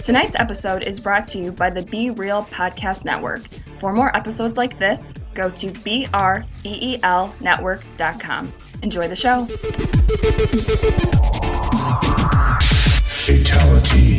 Tonight's episode is brought to you by the Be Real Podcast Network. For more episodes like this, go to BREELnetwork.com. Enjoy the show. Fatality.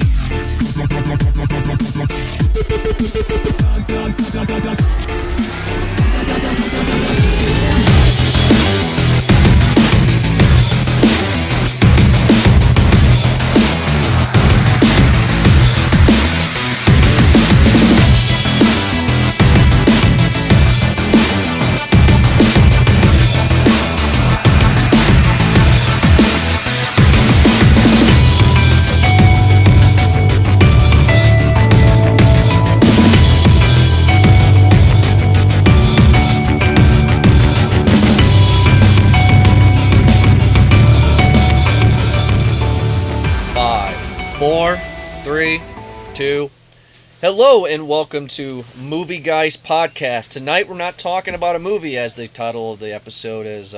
Hello and welcome to Movie Guys Podcast. Tonight we're not talking about a movie as the title of the episode is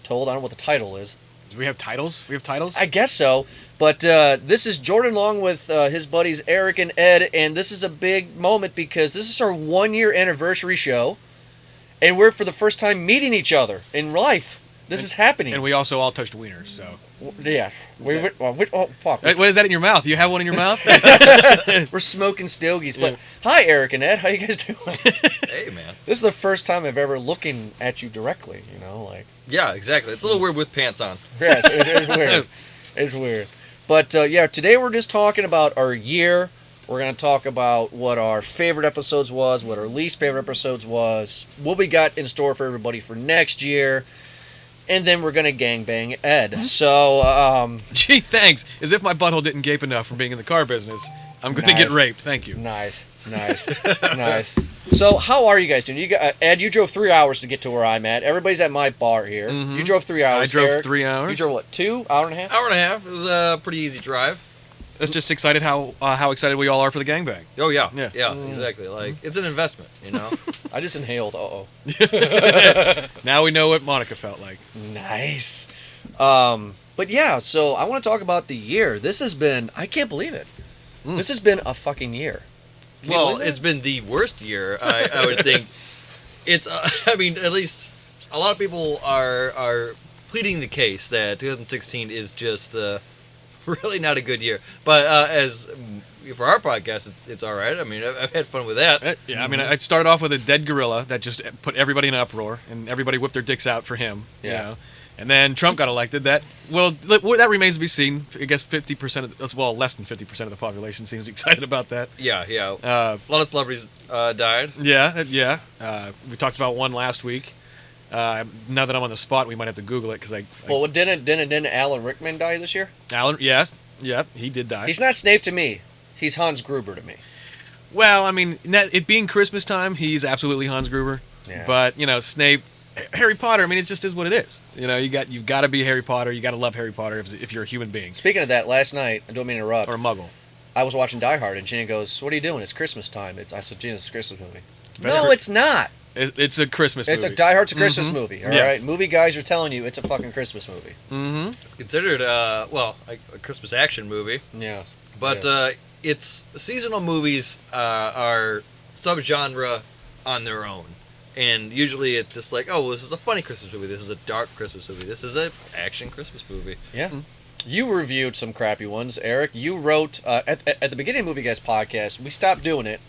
told. I don't know what the title is. Do we have titles? I guess so. But this is Jordan along with his buddies Eric and Ed, and this is a big moment because this is our 1-year anniversary show, and we're for the first time meeting each other in life. This is happening. And we also all touched wieners, so. Yeah. Oh, fuck. What is that in your mouth? You have one in your mouth? We're smoking stogies. But hi, Eric and Ed. How you guys doing? Hey, man. This is the first time I've ever looking at you directly, like. Yeah, exactly. It's a little weird with pants on. Yeah, it is weird. It's weird. But, today we're just talking about our year. We're going to talk about what our favorite episodes was, what our least favorite episodes was, what we got in store for everybody for next year. And then we're going to gangbang Ed. So, Gee, thanks. As if my butthole didn't gape enough from being in the car business. I'm going to get raped. Thank you. Nice. So, how are you guys doing? Ed, you drove 3 hours to get to where I'm at. Everybody's at my bar here. Mm-hmm. You drove 3 hours. I drove Eric. 3 hours. You drove what, 2? Hour and a half? Hour and a half. It was a pretty easy drive. That's just excited how excited we all are for the gangbang. Oh, yeah. Yeah, exactly. Like, it's an investment, I just inhaled, Now we know what Monica felt like. Nice. But yeah, so I want to talk about the year. This has been, I can't believe it. This has been a fucking year. Well, it's been the worst year, I would think. It's, at least a lot of people are pleading the case that 2016 is just really not a good year. But as for our podcast, it's all right. I've had fun with that. I'd start off with a dead gorilla that just put everybody in uproar, and everybody whipped their dicks out for him. Yeah. You know? And then Trump got elected. That remains to be seen. I guess 50%, less than 50% of the population seems excited about that. Yeah. A lot of celebrities died. Yeah. We talked about one last week. Now that I'm on the spot, we might have to Google it because Well, didn't Alan Rickman die this year? Alan, yes, yep, he did die. He's not Snape to me. He's Hans Gruber to me. Well, it being Christmas time, he's absolutely Hans Gruber. Yeah. But Snape, Harry Potter. It just is what it is. You've got to be Harry Potter. You got to love Harry Potter if you're a human being. Speaking of that, last night, I don't mean to interrupt. Or a Muggle. I was watching Die Hard, and Gina goes, "What are you doing? It's Christmas time." I said, "Gina, it's a Christmas movie." No, it's not. It's a Christmas movie. Die Hard's a Christmas movie, all yes. right? Movie guys are telling you it's a fucking Christmas movie. Mm-hmm. It's considered, a Christmas action movie. Yeah. But it's seasonal movies are subgenre on their own. And usually it's just like, oh, well, this is a funny Christmas movie. This is a dark Christmas movie. This is an action Christmas movie. Yeah. Mm-hmm. You reviewed some crappy ones, Eric. You wrote, at the beginning of Movie Guys podcast, we stopped doing it,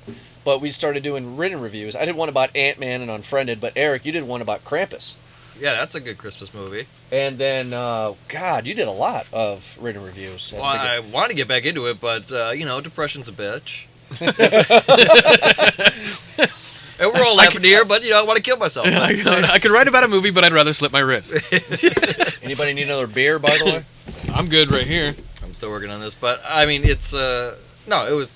but we started doing written reviews. I did one about Ant-Man and Unfriended, but Eric, you did one about Krampus. Yeah, that's a good Christmas movie. And then, God, you did a lot of written reviews. Well, I want to get back into it, but, depression's a bitch. And we're all laughing here, but, I want to kill myself. I could write about a movie, but I'd rather slit my wrist. Anybody need another beer, by the way? I'm good right here. I'm still working on this, but, it's, it was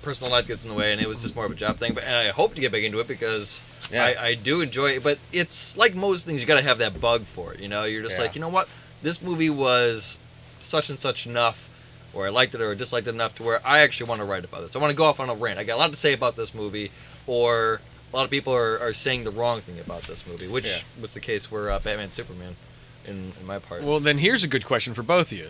personal life gets in the way, and it was just more of a job thing, and I hope to get back into it because I do enjoy it, but it's like most things, you got to have that bug for it, You're just like, you know what? This movie was such and such enough, or I liked it or disliked it enough to where I actually want to write about this. I want to go off on a rant. I got a lot to say about this movie, or a lot of people are saying the wrong thing about this movie, which was the case for Batman Superman in my part. Well, then here's a good question for both of you.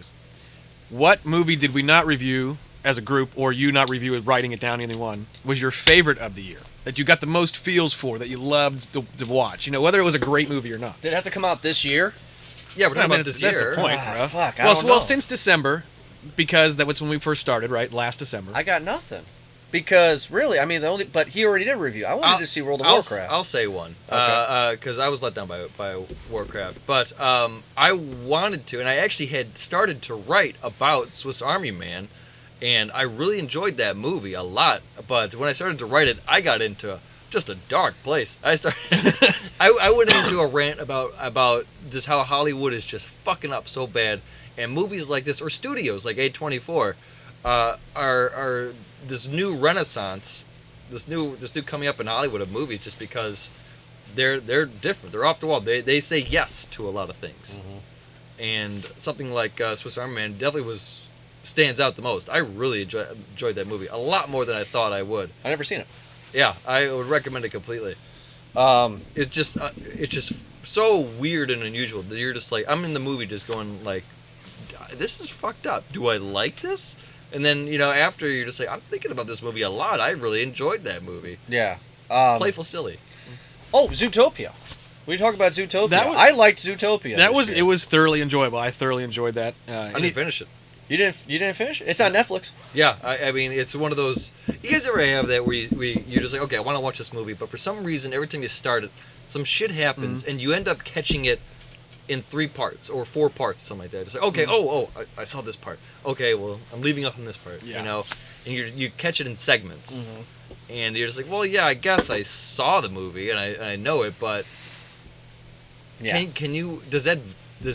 What movie did we not review as a group, or you not review it, writing it down, anyone, was your favorite of the year? That you got the most feels for, that you loved to watch? You know, whether it was a great movie or not. Did it have to come out this year? Yeah, we're talking about this that's year. the point, Ah, bro. fuck, I well, don't know. since December, because that was when we first started, right? Last December. I got nothing. Because really, I mean, but he already did a review. I wanted to see World of Warcraft. I'll say one. Okay. Because I was let down by Warcraft. But I wanted to, and I actually had started to write about Swiss Army Man, and I really enjoyed that movie a lot. But when I started to write it, I got into just a dark place. I went into a rant about just how Hollywood is just fucking up so bad, and movies like this, or studios like A24, are this new renaissance, this new coming up in Hollywood of movies, just because they're different. They're off the wall. They say yes to a lot of things, and something like Swiss Army Man definitely stands out the most. I really enjoyed that movie a lot more than I thought I would. I never seen it. Yeah, I would recommend it completely. It's just so weird and unusual that you're just like, I'm in the movie just going like, this is fucked up. Do I like this? And then, after you're just like, I'm thinking about this movie a lot. I really enjoyed that movie. Yeah. Playful, silly. Oh, Zootopia. We talked about Zootopia. I liked Zootopia. It was thoroughly enjoyable. I thoroughly enjoyed that. I didn't finish it. You didn't finish? It's on Netflix. Yeah, I mean, it's one of those. You guys ever have that where you're just like, okay, I want to watch this movie, but for some reason, every time you start it, some shit happens, and you end up catching it in 3 parts or 4 parts, something like that. It's like, okay, I saw this part. Okay, well, I'm leaving off on this part, and you catch it in segments, and you're just like, well, yeah, I guess I saw the movie and I know it, but can you? Does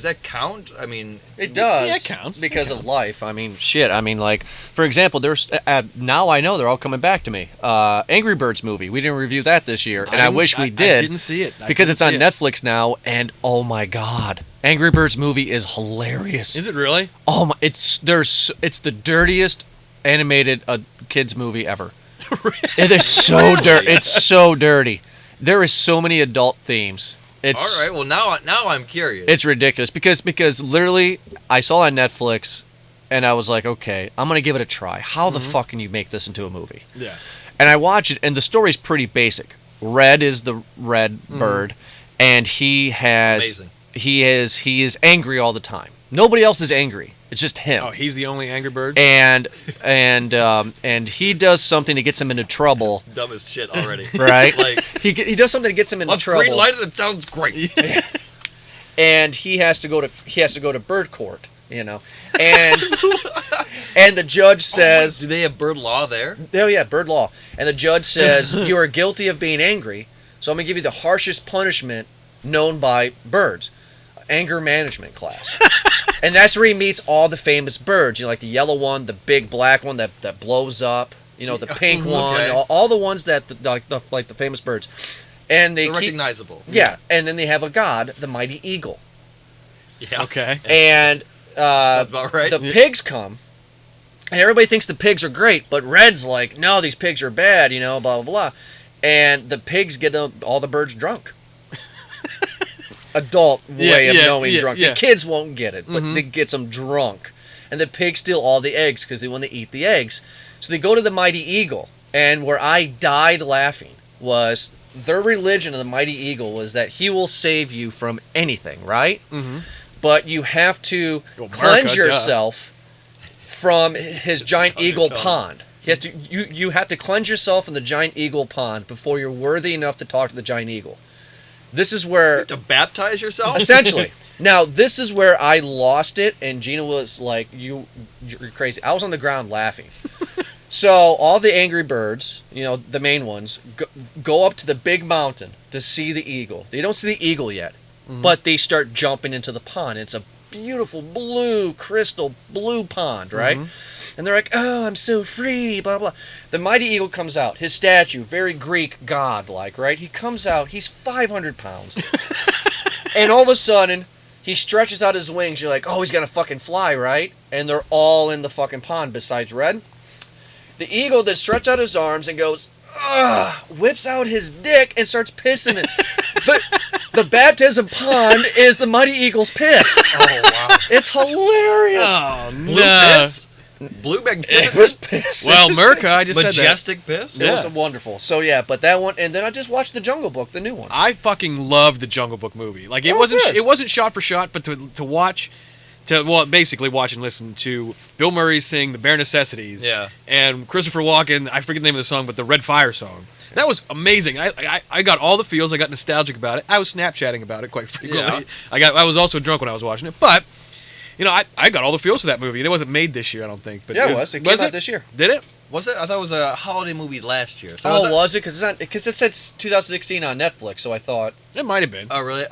that count? I mean, it does. Yeah, it counts because of life. I mean, shit. I mean, like, for example, there's now I know they're all coming back to me. Angry Birds movie. We didn't review that this year, and I wish we did. I didn't see it because it's on Netflix now. And oh my god, Angry Birds movie is hilarious. Is it really? Oh my! It's the dirtiest animated kids movie ever. It is so dirty. It's so dirty. There is so many adult themes. All right. Well, now I'm curious. It's ridiculous because literally I saw it on Netflix, and I was like, okay, I'm gonna give it a try. How the fuck can you make this into a movie? Yeah. And I watch it, and the story's pretty basic. Red is the red bird, and he is angry all the time. Nobody else is angry. It's just him. Oh, he's the only Angry Bird? And he does something that gets him into trouble. That's dumb as shit already. Right? Like, he does something that gets him into trouble. Green lighted, it sounds great. And he has to go to bird court, and and the judge says, do they have bird law there? oh yeah, bird law. And the judge says, you are guilty of being angry, so I'm gonna give you the harshest punishment known by birds. Anger management class. And that's where he meets all the famous birds. Like the yellow one, the big black one that blows up, the pink one, all the ones that like the famous birds. And they're recognizable. Yeah, and then they have a god, the mighty eagle. Yeah. Okay. And sounds about right. The pigs come, and everybody thinks the pigs are great, but Red's like, no, these pigs are bad, blah blah blah. And the pigs get all the birds drunk. Adult way of knowing drunk. Yeah. The kids won't get it, but it gets them drunk. And the pigs steal all the eggs because they want to eat the eggs. So they go to the mighty eagle, and where I died laughing was their religion of the mighty eagle was that he will save you from anything, right? Mm-hmm. But you have to cleanse yourself from his giant eagle pond. He has to. You have to cleanse yourself in the giant eagle pond before you're worthy enough to talk to the giant eagle. This is where... You have to baptize yourself? Essentially. Now, this is where I lost it, and Gina was like, you're crazy. I was on the ground laughing. So, all the Angry Birds, the main ones, go up to the big mountain to see the eagle. They don't see the eagle yet, but they start jumping into the pond. It's a beautiful crystal blue pond, right? And they're like, oh, I'm so free, blah, blah. The mighty eagle comes out. His statue, very Greek god-like, right? He comes out. He's 500 pounds. And all of a sudden, he stretches out his wings. You're like, oh, he's going to fucking fly, right? And they're all in the fucking pond besides Red. The eagle then stretches out his arms and goes, whips out his dick and starts pissing it. The baptism pond is the mighty eagle's piss. Oh, wow. It's hilarious. Oh, Blue no. piss? Blue It was magnificent, piss. Well, Merca, I just said that. majestic piss. It was Yeah. wonderful. So yeah, but that one, and then I just watched The Jungle Book, the new one. I fucking loved the Jungle Book movie. Like it Oh, wasn't good. it wasn't shot for shot, but to watch, basically watch and listen to Bill Murray sing "The Bare Necessities." Yeah. And Christopher Walken, I forget the name of the song, but the Red Fire song. That was amazing. I got all the feels. I got nostalgic about it. I was Snapchatting about it quite frequently. Yeah. I was also drunk when I was watching it, but I got all the feels for that movie. And it wasn't made this year, I don't think. But Yeah, it was. It came out this year. Did it? Was it? I thought it was a holiday movie last year. So Oh, was it? Because it said 2016 on Netflix, so I thought. It might have been. Oh, really?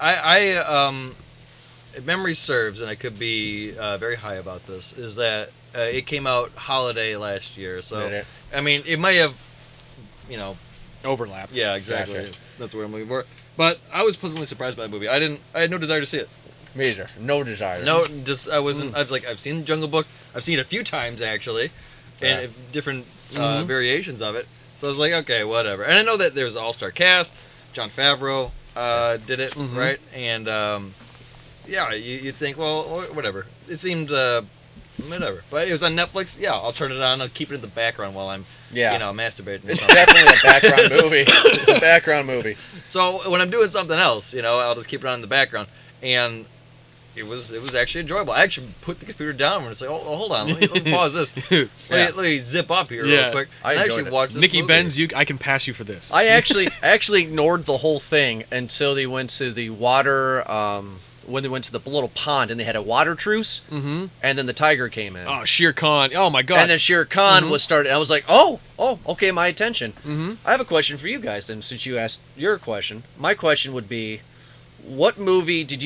If memory serves, and I could be very high about this, is that it came out holiday last year. So, Did it? I mean, it might have, Overlap. yeah, exactly. Gotcha. That's what I'm looking for. But I was pleasantly surprised by the movie. I had no desire to see it. Me either. No desire. No, just I wasn't. I was like, I've seen Jungle Book. I've seen it a few times actually, Yeah. and different variations of it. So I was like, okay, whatever. And I know that there's an all-star cast. Jon Favreau did it, right? And yeah, you'd think, well, whatever. It seemed whatever, but it was on Netflix. Yeah, I'll turn it on. I'll keep it in the background while I'm, Yeah. masturbating. Or It's something. definitely a background movie. It's a background movie. So when I'm doing something else, I'll just keep it on in the background, and it was actually enjoyable. I actually put the computer down and was like, oh, hold on, let me pause this. Let me zip up here Yeah. real quick. I And enjoyed actually it. watched this Nikki movie. Benz, I can pass you for this. I actually ignored the whole thing until they went to the water. When they went to the little pond and they had a water truce, Mm-hmm. and then the tiger came in. Oh, Shere Khan. Oh my God. And then Shere Khan was started. I was like, oh, okay, my attention. Mm-hmm. I have a question for you guys then, since you asked your question. My question would be, what movie did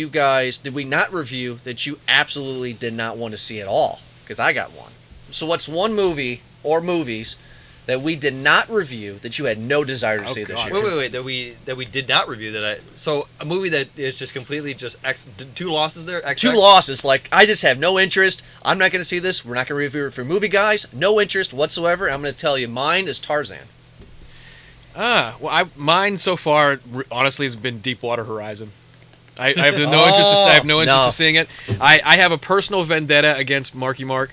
we not review that you absolutely did not want to see at all? Because I got one. So what's one movie or movies that we did not review that you had no desire to Oh, see this God. year? Wait, that we did not review so a movie that is just completely just two losses there. Two losses. Like, I just have no interest. I'm not going to see this. We're not going to review it for Movie Guys. No interest whatsoever. I'm going to tell you, mine is Tarzan. Well, mine so far, honestly, has been Deepwater Horizon. I have no interest. I have no interest no. in seeing it. I have a personal vendetta against Marky Mark.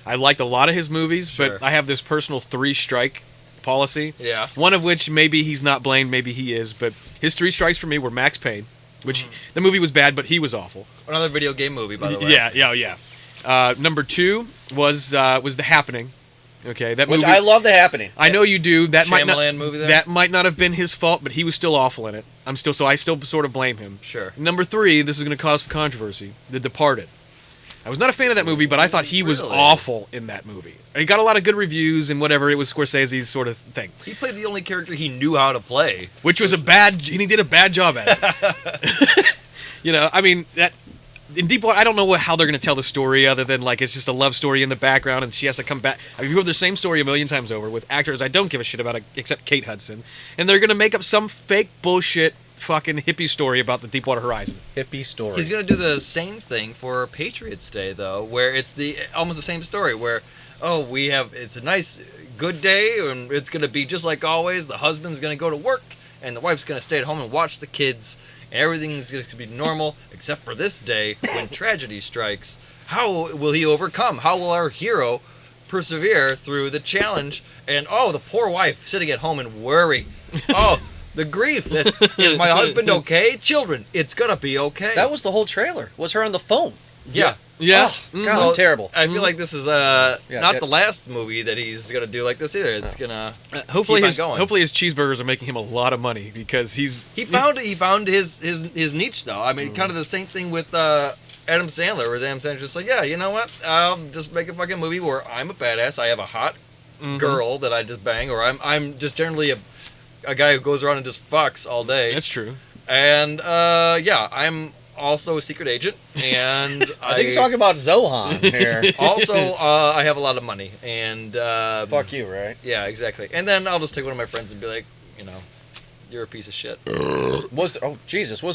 I liked a lot of his movies, Sure. but I have this personal 3-strike policy. Yeah. One of which maybe he's not blamed, maybe he is, but his 3 strikes for me were Max Payne, which the movie was bad, but he was awful. Another video game movie, by the way. Yeah. Number 2 was The Happening. Okay, that Which movie. I love The Happening. I know you do. That might not. Shyamalan movie there? That might not have been his fault, but he was still awful in it. So I still sort of blame him. Sure. Number 3, this is going to cause some controversy. The Departed. I was not a fan of that movie, but I thought he was Really? awful in that movie. He got a lot of good reviews and whatever. It was Scorsese's sort of thing, He played the only character he knew how to play. which was and he did a bad job at it. I mean that. In Deepwater, I don't know how they're going to tell the story other than like it's just a love story in the background and she has to come back. I mean, you've heard the same story a million times over with actors I don't give a shit about except Kate Hudson, and they're going to make up some fake bullshit fucking hippie story about the Deepwater Horizon. Hippie story. He's gonna do the same thing for Patriots Day, though, where it's almost the same story. Where it's a nice, good day, and it's gonna be just like always. The husband's gonna go to work, and the wife's gonna stay at home and watch the kids, and everything's gonna be normal except for this day when tragedy strikes. How will he overcome? How will our hero persevere through the challenge? And the poor wife sitting at home and worry. The grief. Is my husband okay? Children, it's gonna be okay. That was the whole trailer. Was her on the phone. yeah. Yeah. Oh, God, terrible. I feel like this is Yeah, not the last movie that he's gonna do like this either. It's gonna Hopefully keep on going. hopefully his cheeseburgers are making him a lot of money because he found his niche though. I mean, kind of the same thing with Adam Sandler, where Adam Sandler's just like, yeah, you know what? I'll just make a fucking movie where I'm a badass. I have a hot girl that I just bang, or I'm just generally a guy who goes around and just fucks all day. That's true. And I'm also a secret agent, and I think he's talking about Zohan here. also I have a lot of money, and Fuck you, right? yeah, exactly. And then I'll just take one of my friends and be like, you're a piece of shit. Was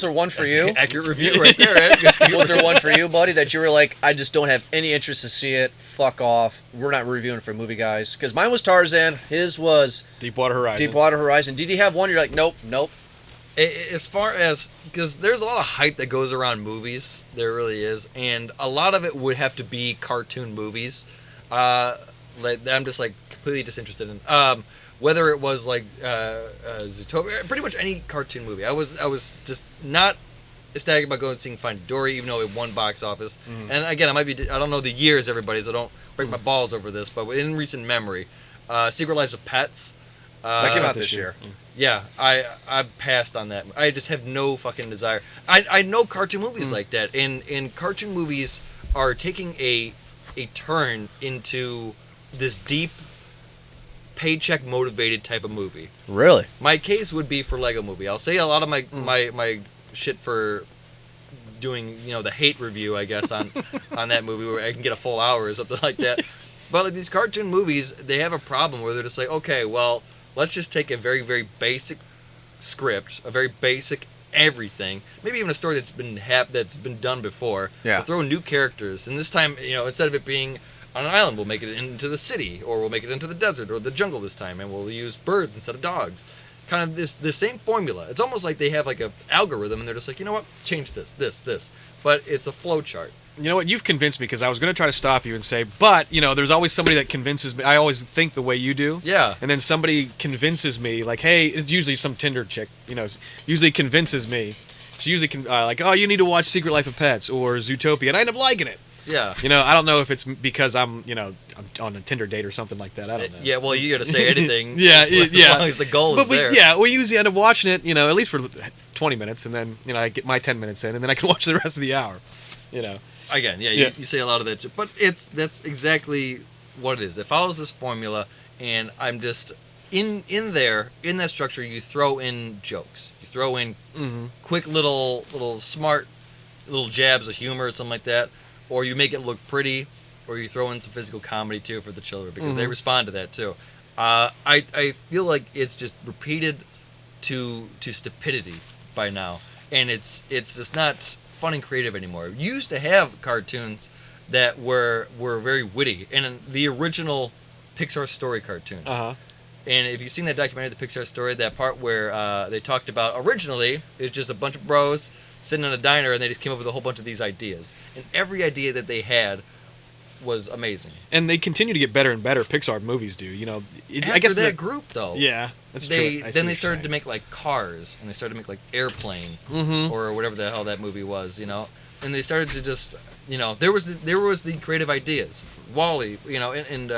there one for That's you? an accurate review right there, Ed. Was there one for you, buddy, that you were like, I just don't have any interest to see it? Fuck off. We're not reviewing it for Movie Guys. Because mine was Tarzan. His was Deepwater Horizon. Deepwater Horizon. Did he have one? You're like, nope. As far as, because there's a lot of hype that goes around movies, there really is, and a lot of it would have to be cartoon movies. I'm just like completely disinterested in. Whether it was like Zootopia, pretty much any cartoon movie. I was just not ecstatic about going and seeing Finding Dory, even though it won box office. And again, I don't know the years, everybody, so don't break my balls over this. But in recent memory, Secret Lives of Pets. That came out this year. Yeah, I passed on that. I just have no fucking desire. I know cartoon movies like that, and cartoon movies are taking a turn into this deep paycheck motivated type of movie. Really? My case would be for Lego Movie. I'll say a lot of my shit for doing, the hate review, I guess, on that movie where I can get a full hour or something like that. But like these cartoon movies, they have a problem where they're just like, okay, well, let's just take a very, very basic script, a very basic everything, maybe even a story that's been done before. Yeah. We'll throw new characters, and this time, instead of it being on an island, we'll make it into the city, or we'll make it into the desert or the jungle this time, and we'll use birds instead of dogs. Kind of the same formula. It's almost like they have like a algorithm, and they're just like, you know what, change this, but it's a flow chart. You know what? You've convinced me, because I was going to try to stop you and say, but, there's always somebody that convinces me. I always think the way you do. Yeah. And then somebody convinces me, like, hey, it's usually some Tinder chick, usually convinces me. She usually like, oh, you need to watch Secret Life of Pets or Zootopia, and I end up liking it. Yeah. I don't know if it's because I'm on a Tinder date or something like that. I don't know. Yeah, well, you got to say anything. Yeah, as long as the goal is there. Yeah, we usually end up watching it, at least for 20 minutes, and then, I get my 10 minutes in, and then I can watch the rest of the hour, Again, yeah. You say a lot of that shit, but that's exactly what it is. It follows this formula, and I'm just in that structure. You throw in jokes, you throw in quick little smart little jabs of humor or something like that, or you make it look pretty, or you throw in some physical comedy too for the children because they respond to that too. I feel like it's just repeated to stupidity by now, and it's just not fun and creative anymore. We used to have cartoons that were very witty, and the original Pixar Story cartoons. Uh-huh. And if you've seen that documentary, The Pixar Story, that part where they talked about originally it's just a bunch of bros sitting in a diner, and they just came up with a whole bunch of these ideas, and every idea that they had was amazing. And they continue to get better and better. Pixar movies do. After I guess that group though. Yeah, that's true. Then they started to make like Cars, and they started to make like Airplane, or whatever the hell that movie was, And they started to just, there was the creative ideas. Wall-E, and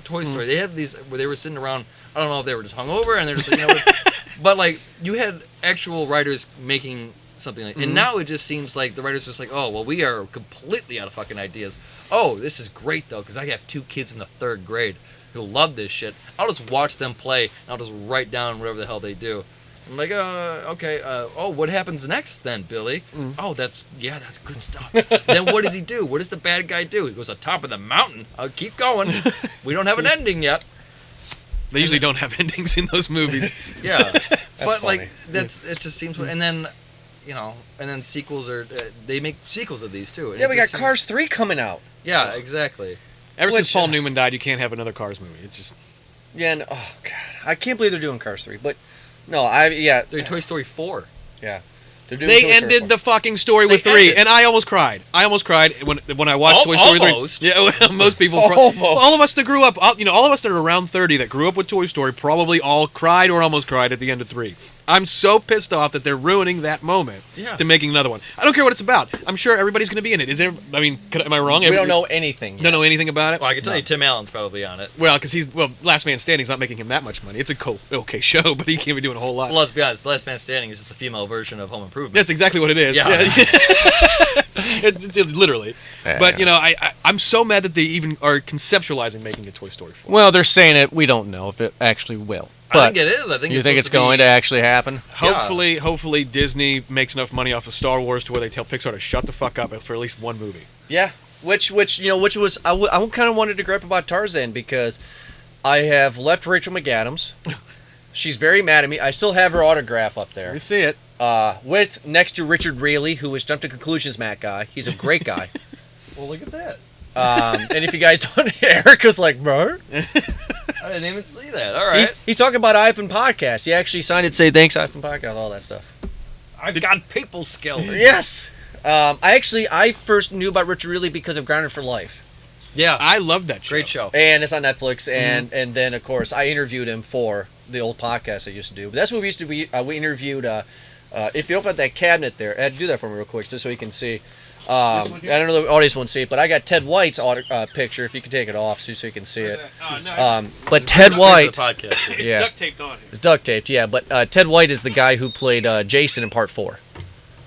Toy Story. They had these where they were sitting around. I don't know if they were just hungover, and they're just like, but like you had actual writers making something like, and now it just seems like the writers are just like, oh well, we are completely out of fucking ideas. Oh, this is great though, because I have 2 kids in the 3rd grade who love this shit. I'll just watch them play, and I'll just write down whatever the hell they do. I'm like, okay. Oh, what happens next then, Billy? Oh, that's good stuff. Then what does he do? What does the bad guy do? He goes on top of the mountain. I'll keep going. We don't have an ending yet. They usually don't have endings in those movies. Yeah, but funny. like it just seems. And then, and then sequels are. They make sequels of these too. And Yeah, it we got just seems- Cars 3 coming out. Yeah, exactly. Ever since Which, Paul Newman died, you can't have another Cars movie. It's just Yeah, and, oh god, I can't believe they're doing Cars 3. But no, They're Toy Story 4. yeah, they're doing they Toy Story ended 4. the fucking story with They 3, ended. and I almost cried. When I watched Toy Story 3. Almost. Yeah, well, most people. Almost. All of us that grew up, all of us that are around 30 that grew up with Toy Story probably all cried or almost cried at the end of 3. I'm so pissed off that they're ruining that moment to making another one. I don't care what it's about. I'm sure everybody's going to be in it. Is there? I mean, am I wrong? We don't know anything. Don't know anything about it. Well, I can tell you, Tim Allen's probably on it. Well, because Last Man Standing's not making him that much money. It's a okay show, but he can't be doing a whole lot. Well, let's be honest. Last Man Standing is just a female version of Home Improvement. That's exactly what it is. Yeah. It's literally. Yeah. But I'm so mad that they even are conceptualizing making a Toy Story 4. Well, they're saying it. We don't know if it actually will. I But think it is. I think you think it's going to actually happen? Hopefully Disney makes enough money off of Star Wars to where they tell Pixar to shut the fuck up for at least one movie. Yeah, which was I kind of wanted to gripe about Tarzan because I have left Rachel McAdams. She's very mad at me. I still have her autograph up there. You see it. With next to Richard Raley, who is Jump to Conclusions Matt guy. He's a great guy. Well, look at that. And if you guys don't, Erica's like, bro. I didn't even see that. All right. He's talking about iPhone Podcast. He actually signed it, say thanks iPhone Podcast, all that stuff. I've got people skills. Yes. I first knew about Richard Raley because of Grounded for Life. Yeah, I love that show. great show. And it's on Netflix, and then of course I interviewed him for the old podcast I used to do. But that's what we used to be. We interviewed. If you open up that cabinet there, Ed, do that for me real quick, just so you can see. I one here? don't know the audience won't see it, but I got Ted White's picture. If you can take it off, so you can see it. But Ted For White, the podcast. It's yeah. duct taped on here. it's duct taped, yeah. But Ted White is the guy who played Jason in Part 4.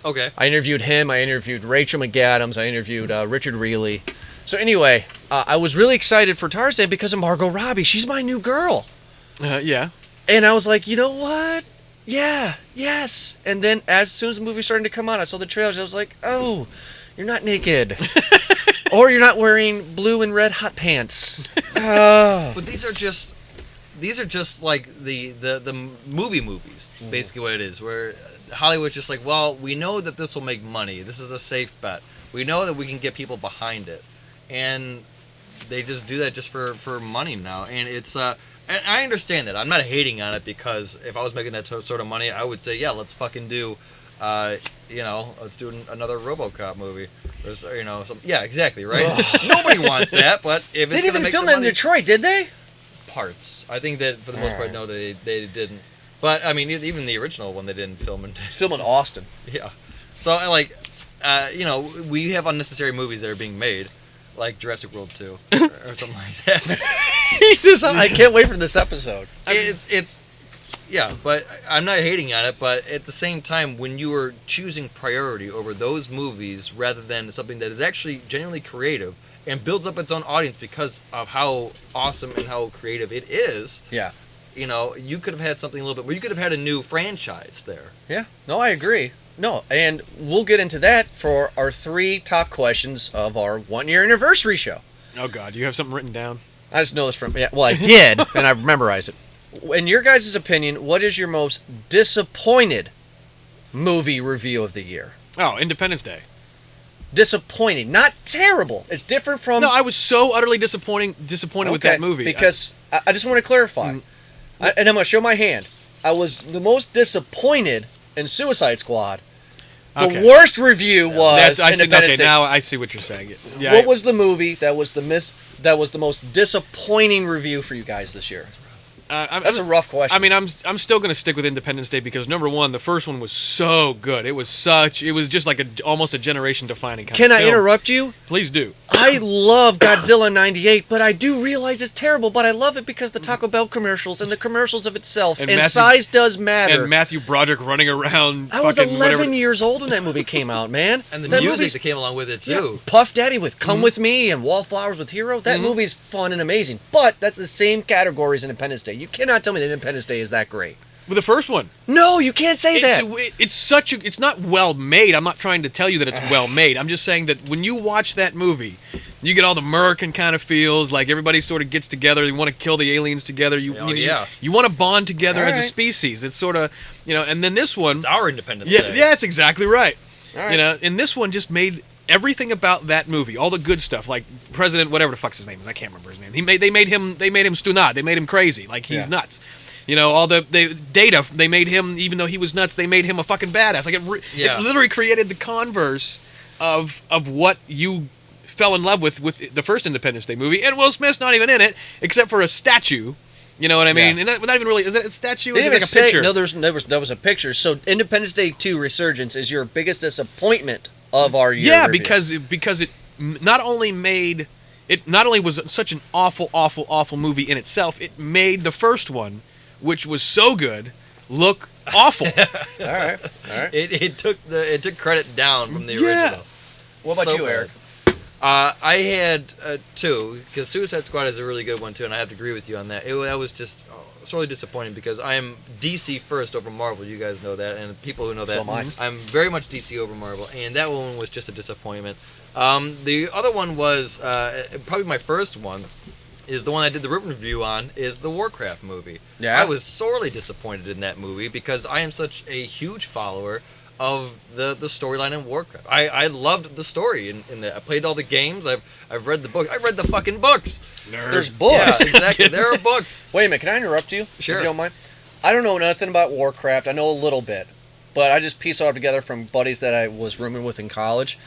Okay. I interviewed him. I interviewed Rachel McAdams. I interviewed Richard Reilly. So anyway, I was really excited for Tarzan because of Margot Robbie. She's my new girl. Yeah. And I was like, you know what? Yeah, yes. And then as soon as the movie started to come out, I saw the trailers. I was like, oh, you're not naked. Or you're not wearing blue and red hot pants. Oh. But these are just like the movies, basically what it is, where Hollywood's just like, well, we know that this will make money. This is a safe bet. We know that we can get people behind it. And they just do that just for money now. And it's and I understand that. I'm not hating on it, because if I was making that sort of money, I would say, yeah, let's fucking do let's do another RoboCop movie. There's, yeah, exactly, right? Nobody wants that, but if They it's didn't going to even make film the that in money, Detroit, did they? parts. I think that for the most part, no, they didn't. But I mean, even the original one, they didn't film in. Film in Austin. Yeah. So we have unnecessary movies that are being made, like Jurassic World 2 or something like that. Jesus, I can't wait for this episode. It's yeah, but I'm not hating on it. But at the same time, when you are choosing priority over those movies rather than something that is actually genuinely creative and builds up its own audience because of how awesome and how creative it is, Yeah. you could have had something a little bit where you could have had a new franchise there. Yeah. No, I agree. No, and we'll get into that for our 3 top questions of our 1-year anniversary show. Oh God, you have something written down? I just know this from I did, and I've memorized it. In your guys' opinion, what is your most disappointed movie review of the year? Oh, Independence Day. Disappointing, not terrible. It's different from. No, I was so utterly disappointed with that movie. Because I just want to clarify, and I'm going to show my hand. I was the most disappointed in Suicide Squad. The worst review was Independence Day. Now I see what you're saying. Yeah, What was the movie that was the most disappointing review for you guys this year? That's a rough question. I mean, I'm still going to stick with Independence Day because number one, the first one was so good. It was just like almost a generation defining kind of film. Can I interrupt you? Please do. I love Godzilla 98, but I do realize it's terrible, but I love it because the Taco Bell commercials and the commercials of itself, and size does matter. And Matthew Broderick running around. I was fucking 11 years old when that movie came out, man. And the that music movie's- that came along with it too. Yeah, Puff Daddy with Come With Me and Wallflowers with Hero. That movie's fun and amazing, but that's the same category as Independence Day. You cannot tell me that Independence Day is that great. With the first one. No, you can't say that. It's not well made. I'm not trying to tell you that it's well made. I'm just saying that when you watch that movie, you get all the American kind of feels, like everybody sort of gets together. You want to kill the aliens together. You want to bond together as a species. It's sort of, and then this one. It's our Independence Yeah, Day. yeah, it's exactly right. All right. And this one just made everything about that movie, all the good stuff, like President, whatever the fuck's his name is, I can't remember his name. They made him stunad. They made him crazy, like he's nuts. All the Data, they made him, even though he was nuts, they made him a fucking badass. Like it literally created the converse of what you fell in love with the first Independence Day movie. And Will Smith's not even in it, except for a statue. You know what I mean? And not even really. Is that a statue? Or is it like a picture? No, there was a picture. So Independence Day 2 Resurgence is your biggest disappointment of our year. Yeah, review. because it not only was such an awful movie in itself, it made the first one, which was so good, look awful. All right. It took credit down from the original. What about you, Eric? I had 2, because Suicide Squad is a really good one too, and I have to agree with you on that. That was just sorely disappointing because I am DC first over Marvel. You guys know that, and people who know that, So am I. I'm very much DC over Marvel, and that one was just a disappointment. The other one was probably my first one. Is the one I did the written review on, is the Warcraft movie. Yeah. I was sorely disappointed in that movie because I am such a huge follower of the storyline in Warcraft. I loved the story in that. I played all the games. I've read the book. I read the fucking books. Nerd. There's books. Yeah, exactly. There are books. Wait a minute, can I interrupt you? Sure. If you don't mind? I don't know nothing about Warcraft. I know a little bit, but I just pieced it all together from buddies that I was rooming with in college.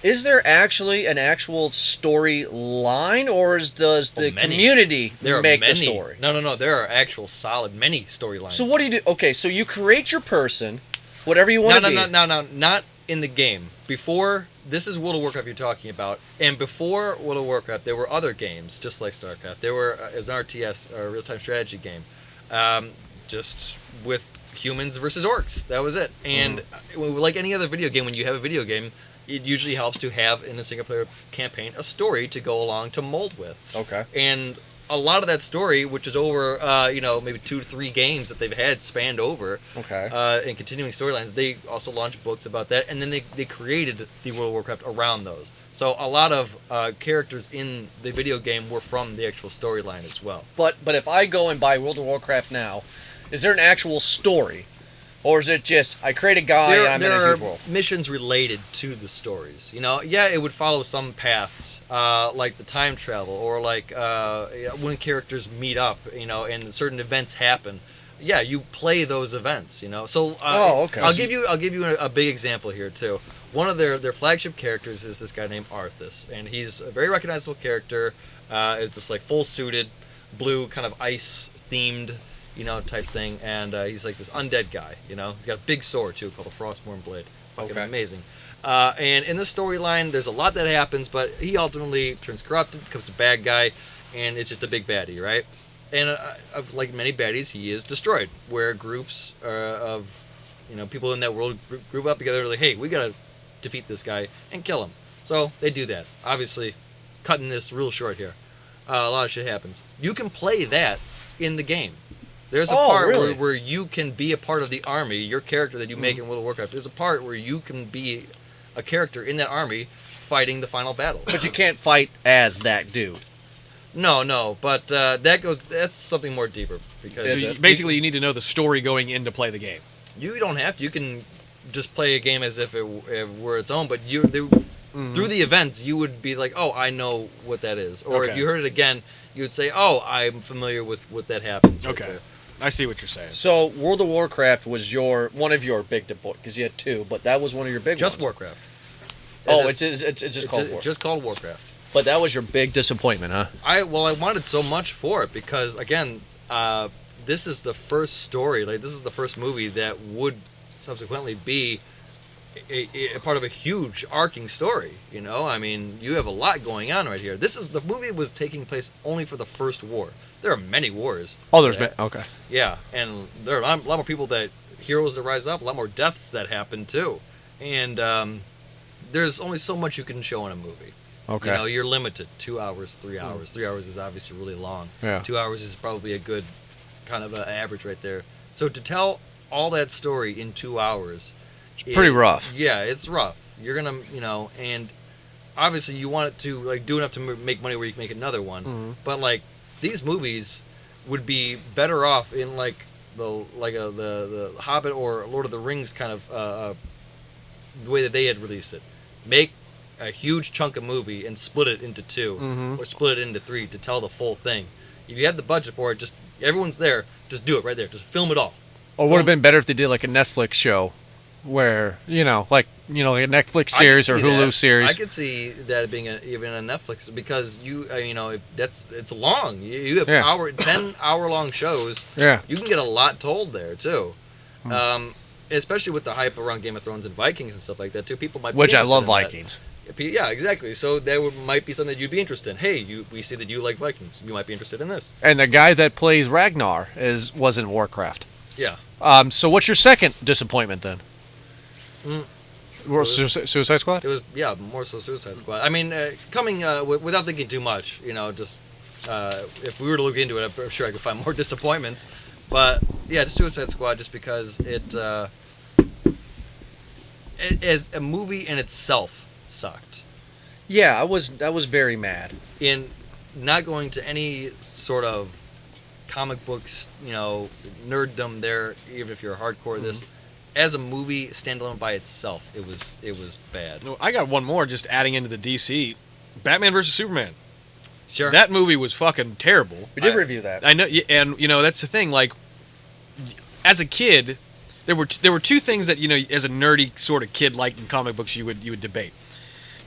Is there actually an actual storyline, or does the many. Community There are make many. the story? No. There are actual solid many storylines. So what do you do? Okay, so you create your person, whatever you want to be. No, not in the game. Before, this is World of Warcraft you're talking about, and before World of Warcraft, there were other games just like StarCraft. There were as an RTS, a real-time strategy game, just with humans versus orcs. That was it. And like any other video game, when you have a video game, it usually helps to have in a single-player campaign a story to go along to mold with. Okay. And a lot of that story, which is over, maybe 2 to 3 games that they've had spanned over, Okay. and continuing storylines, they also launched books about that, and then they created the World of Warcraft around those. So a lot of characters in the video game were from the actual storyline as well. But if I go and buy World of Warcraft now, is there an actual story? Or is it just, I create a guy and I'm in a huge world? Missions related to the stories. Yeah, it would follow some paths, like the time travel, or like when characters meet up, and certain events happen. Yeah, you play those events, So okay. I'll give you a big example here too. One of their flagship characters is this guy named Arthas, and he's a very recognizable character. It's just like full suited, blue kind of ice themed, type thing, and he's like this undead guy, He's got a big sword, too, called the Frostmourne Blade. Fucking Okay. amazing. And in this storyline, there's a lot that happens, but he ultimately turns corrupted, becomes a bad guy, and it's just a big baddie, right? And like many baddies, he is destroyed, where groups of, people in that world group up together, like, hey, we gotta defeat this guy and kill him. So they do that. Obviously, cutting this real short here. A lot of shit happens. You can play that in the game. There's a part really? where you can be a part of the army. Your character that you make in World of Warcraft, there's a part where you can be a character in that army fighting the final battle. But you can't fight as that dude. No, but that's something more deeper, because So basically, you need to know the story going in to play the game. you don't have to. You can just play a game as if it were its own, but through the events, you would be like, oh, I know what that is. Or if Okay. you heard it again, you would say, oh, I'm familiar with what that happens. right Okay. there. I see what you're saying. So World of Warcraft was one of your big debut, because you had 2, but that was one of your big Just ones. Warcraft. Oh, It's it's just called Warcraft. just called Warcraft. But that was your big disappointment, huh? I wanted so much for it because, again, this is the first story, like this is the first movie that would subsequently be a part of a huge arcing story. I mean, you have a lot going on right here. The movie was taking place only for the first war. There are many wars. Oh, there's Yeah. been okay. Yeah, and there are a lot more people heroes that rise up, a lot more deaths that happen too. And there's only so much you can show in a movie. Okay. You're limited. 2 hours, 3 hours. 3 hours is obviously really long. Yeah. 2 hours is probably a good kind of average right there. So to tell all that story in 2 hours, Pretty rough. Yeah, it's rough. You're gonna, and obviously you want it to like do enough to make money where you can make another one. Mm-hmm. But like these movies would be better off in like the Hobbit or Lord of the Rings kind of the way that they had released it. Make a huge chunk of movie and split it into 2 Mhm. or split it into 3 to tell the full thing. If you have the budget for it, just everyone's there. Just do it right there. Just film it all. Or would have been better if they did like a Netflix show, where like a Netflix series or Hulu series. I could see that being even a Netflix because it's long. You have Yeah. 10-hour long shows. Yeah. You can get a lot told there too. Especially with the hype around Game of Thrones and Vikings and stuff like that too. People might be Which I interested love in that. Vikings. Yeah, exactly. So that might be something that you'd be interested in. Hey, we see that you like Vikings. You might be interested in this. And the guy that plays Ragnar was in Warcraft. Yeah. So what's your second disappointment then? Suicide Squad? It was, more so Suicide Squad. I mean, coming without thinking too much, just if we were to look into it, I'm sure I could find more disappointments. But yeah, just Suicide Squad, just because it as a movie in itself sucked. Yeah, I was very mad. In not going to any sort of comic books, nerddom there, even if you're a hardcore this. As a movie standalone by itself, it was bad. No, I got one more just adding into the DC. Batman vs. Superman. Sure. That movie was fucking terrible. We did review that. I know, and that's the thing. Like, as a kid, there were 2 things that as a nerdy sort of kid, like in comic books, you would debate.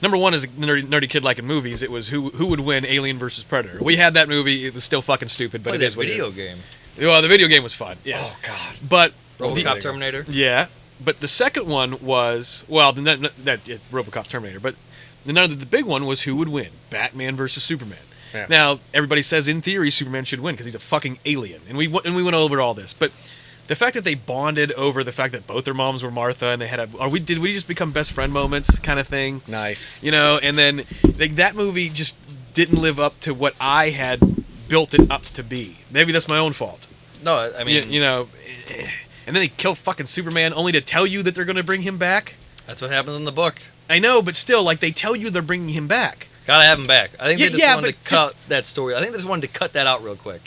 number one is nerdy kid liking movies. It was who would win, Alien versus Predator. We had that movie. It was still fucking stupid, but Play it that is what it video is. game. Well, the video game was fun. Yeah. Oh God. But RoboCop Terminator. yeah, but the second one was RoboCop Terminator. But the big one was who would win, Batman versus Superman. Yeah. Now everybody says in theory Superman should win because he's a fucking alien, and we went over all this, but. The fact that they bonded over the fact that both their moms were Martha and they had did we just become best friend moments kind of thing, Nice. you know? And then like, that movie just didn't live up to what I had built it up to be. Maybe that's my own fault. No, I mean, you know, and then they kill fucking Superman only to tell you that they're going to bring him back. that's what happens in the book. I know, but still, like they tell you they're bringing him back. Gotta have him back. I think they just wanted to but cut that story. I think they just wanted to cut that out real quick.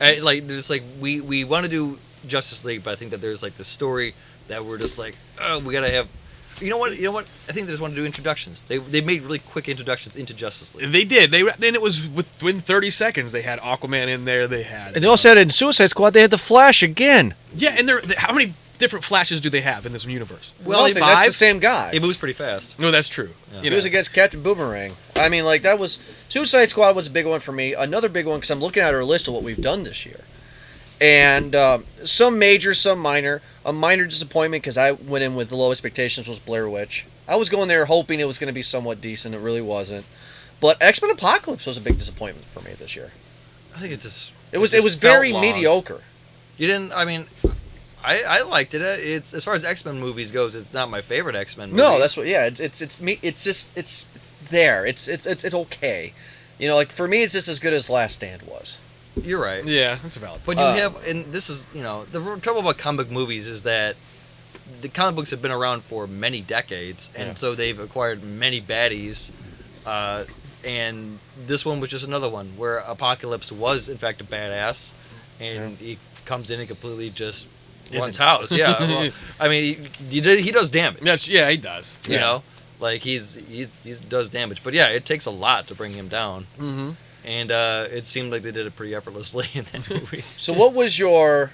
We want to do Justice League, but I think that there's like the story that we're just like, oh, we gotta have. You know what? I think they just want to do introductions. They made really quick introductions into Justice League. They did. Then it was within 30 seconds. They had Aquaman in there. They had. And they also had in Suicide Squad. They had the Flash again. Yeah, and how many different Flashes do they have in this universe? Well, Nothing, that's the same guy. He moves pretty fast. No, that's true. Yeah. You He was know. against Captain Boomerang. I mean, like that was Suicide Squad was a big one for me. Another big one because I'm looking at our list of what we've done this year, and some major, some minor. A minor disappointment because I went in with low expectations was Blair Witch. I was going there hoping it was going to be somewhat decent. It really wasn't. But X-Men Apocalypse was a big disappointment for me this year. I think it just. It was just very felt long. mediocre. You didn't. I mean, I liked it. It's as far as X-Men movies goes, it's not my favorite X-Men movie. No, that's what. Yeah, it's there. It's okay. You know, like for me, it's just as good as Last Stand was. You're right. Yeah, that's a valid. But you have, and this is, the trouble about comic book movies is that the comic books have been around for many decades, and Yeah. so they've acquired many baddies. And this one was just another one where Apocalypse was, in fact, a badass, and he comes in and completely just runs Isn't. house. Yeah, well, I mean, he does damage. Yeah, he does. You know, like he does damage. But yeah, it takes a lot to bring him down. Mm-hmm. And it seemed like they did it pretty effortlessly in that movie. So, what was your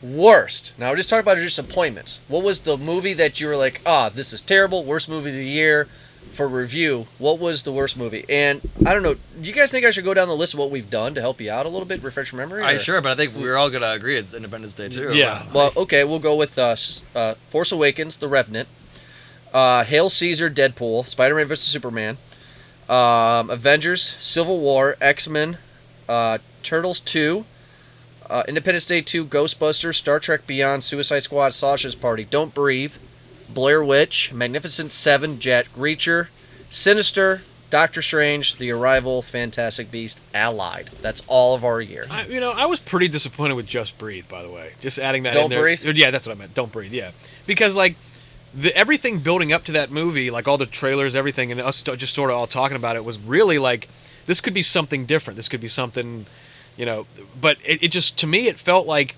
worst? Now, we're just talking about your disappointments. What was the movie that you were like, this is terrible, worst movie of the year for review? What was the worst movie? And I don't know, do you guys think I should go down the list of what we've done to help you out a little bit, refresh your memory? Sure, but I think we're all gonna agree it's Independence Day too. Yeah. Well, okay, we'll go with Force Awakens, The Revenant, Hail Caesar, Deadpool, Spider-Man vs. Superman, Avengers, Civil War, X-Men, Turtles 2, Independence Day 2, Ghostbusters, Star Trek Beyond, Suicide Squad, Sasha's Party, Don't Breathe, Blair Witch, Magnificent Seven, Jack Reacher, Sinister, Doctor Strange, The Arrival, Fantastic Beast, Allied. That's all of our year. I was pretty disappointed with Just Breathe, by the way. Just adding that Don't in there. Breathe? Yeah, that's what I meant. Don't Breathe, yeah. Because, like, everything building up to that movie, like all the trailers, everything, and us just sort of all talking about it was really like, this could be something different. This could be something, but it just, to me, it felt like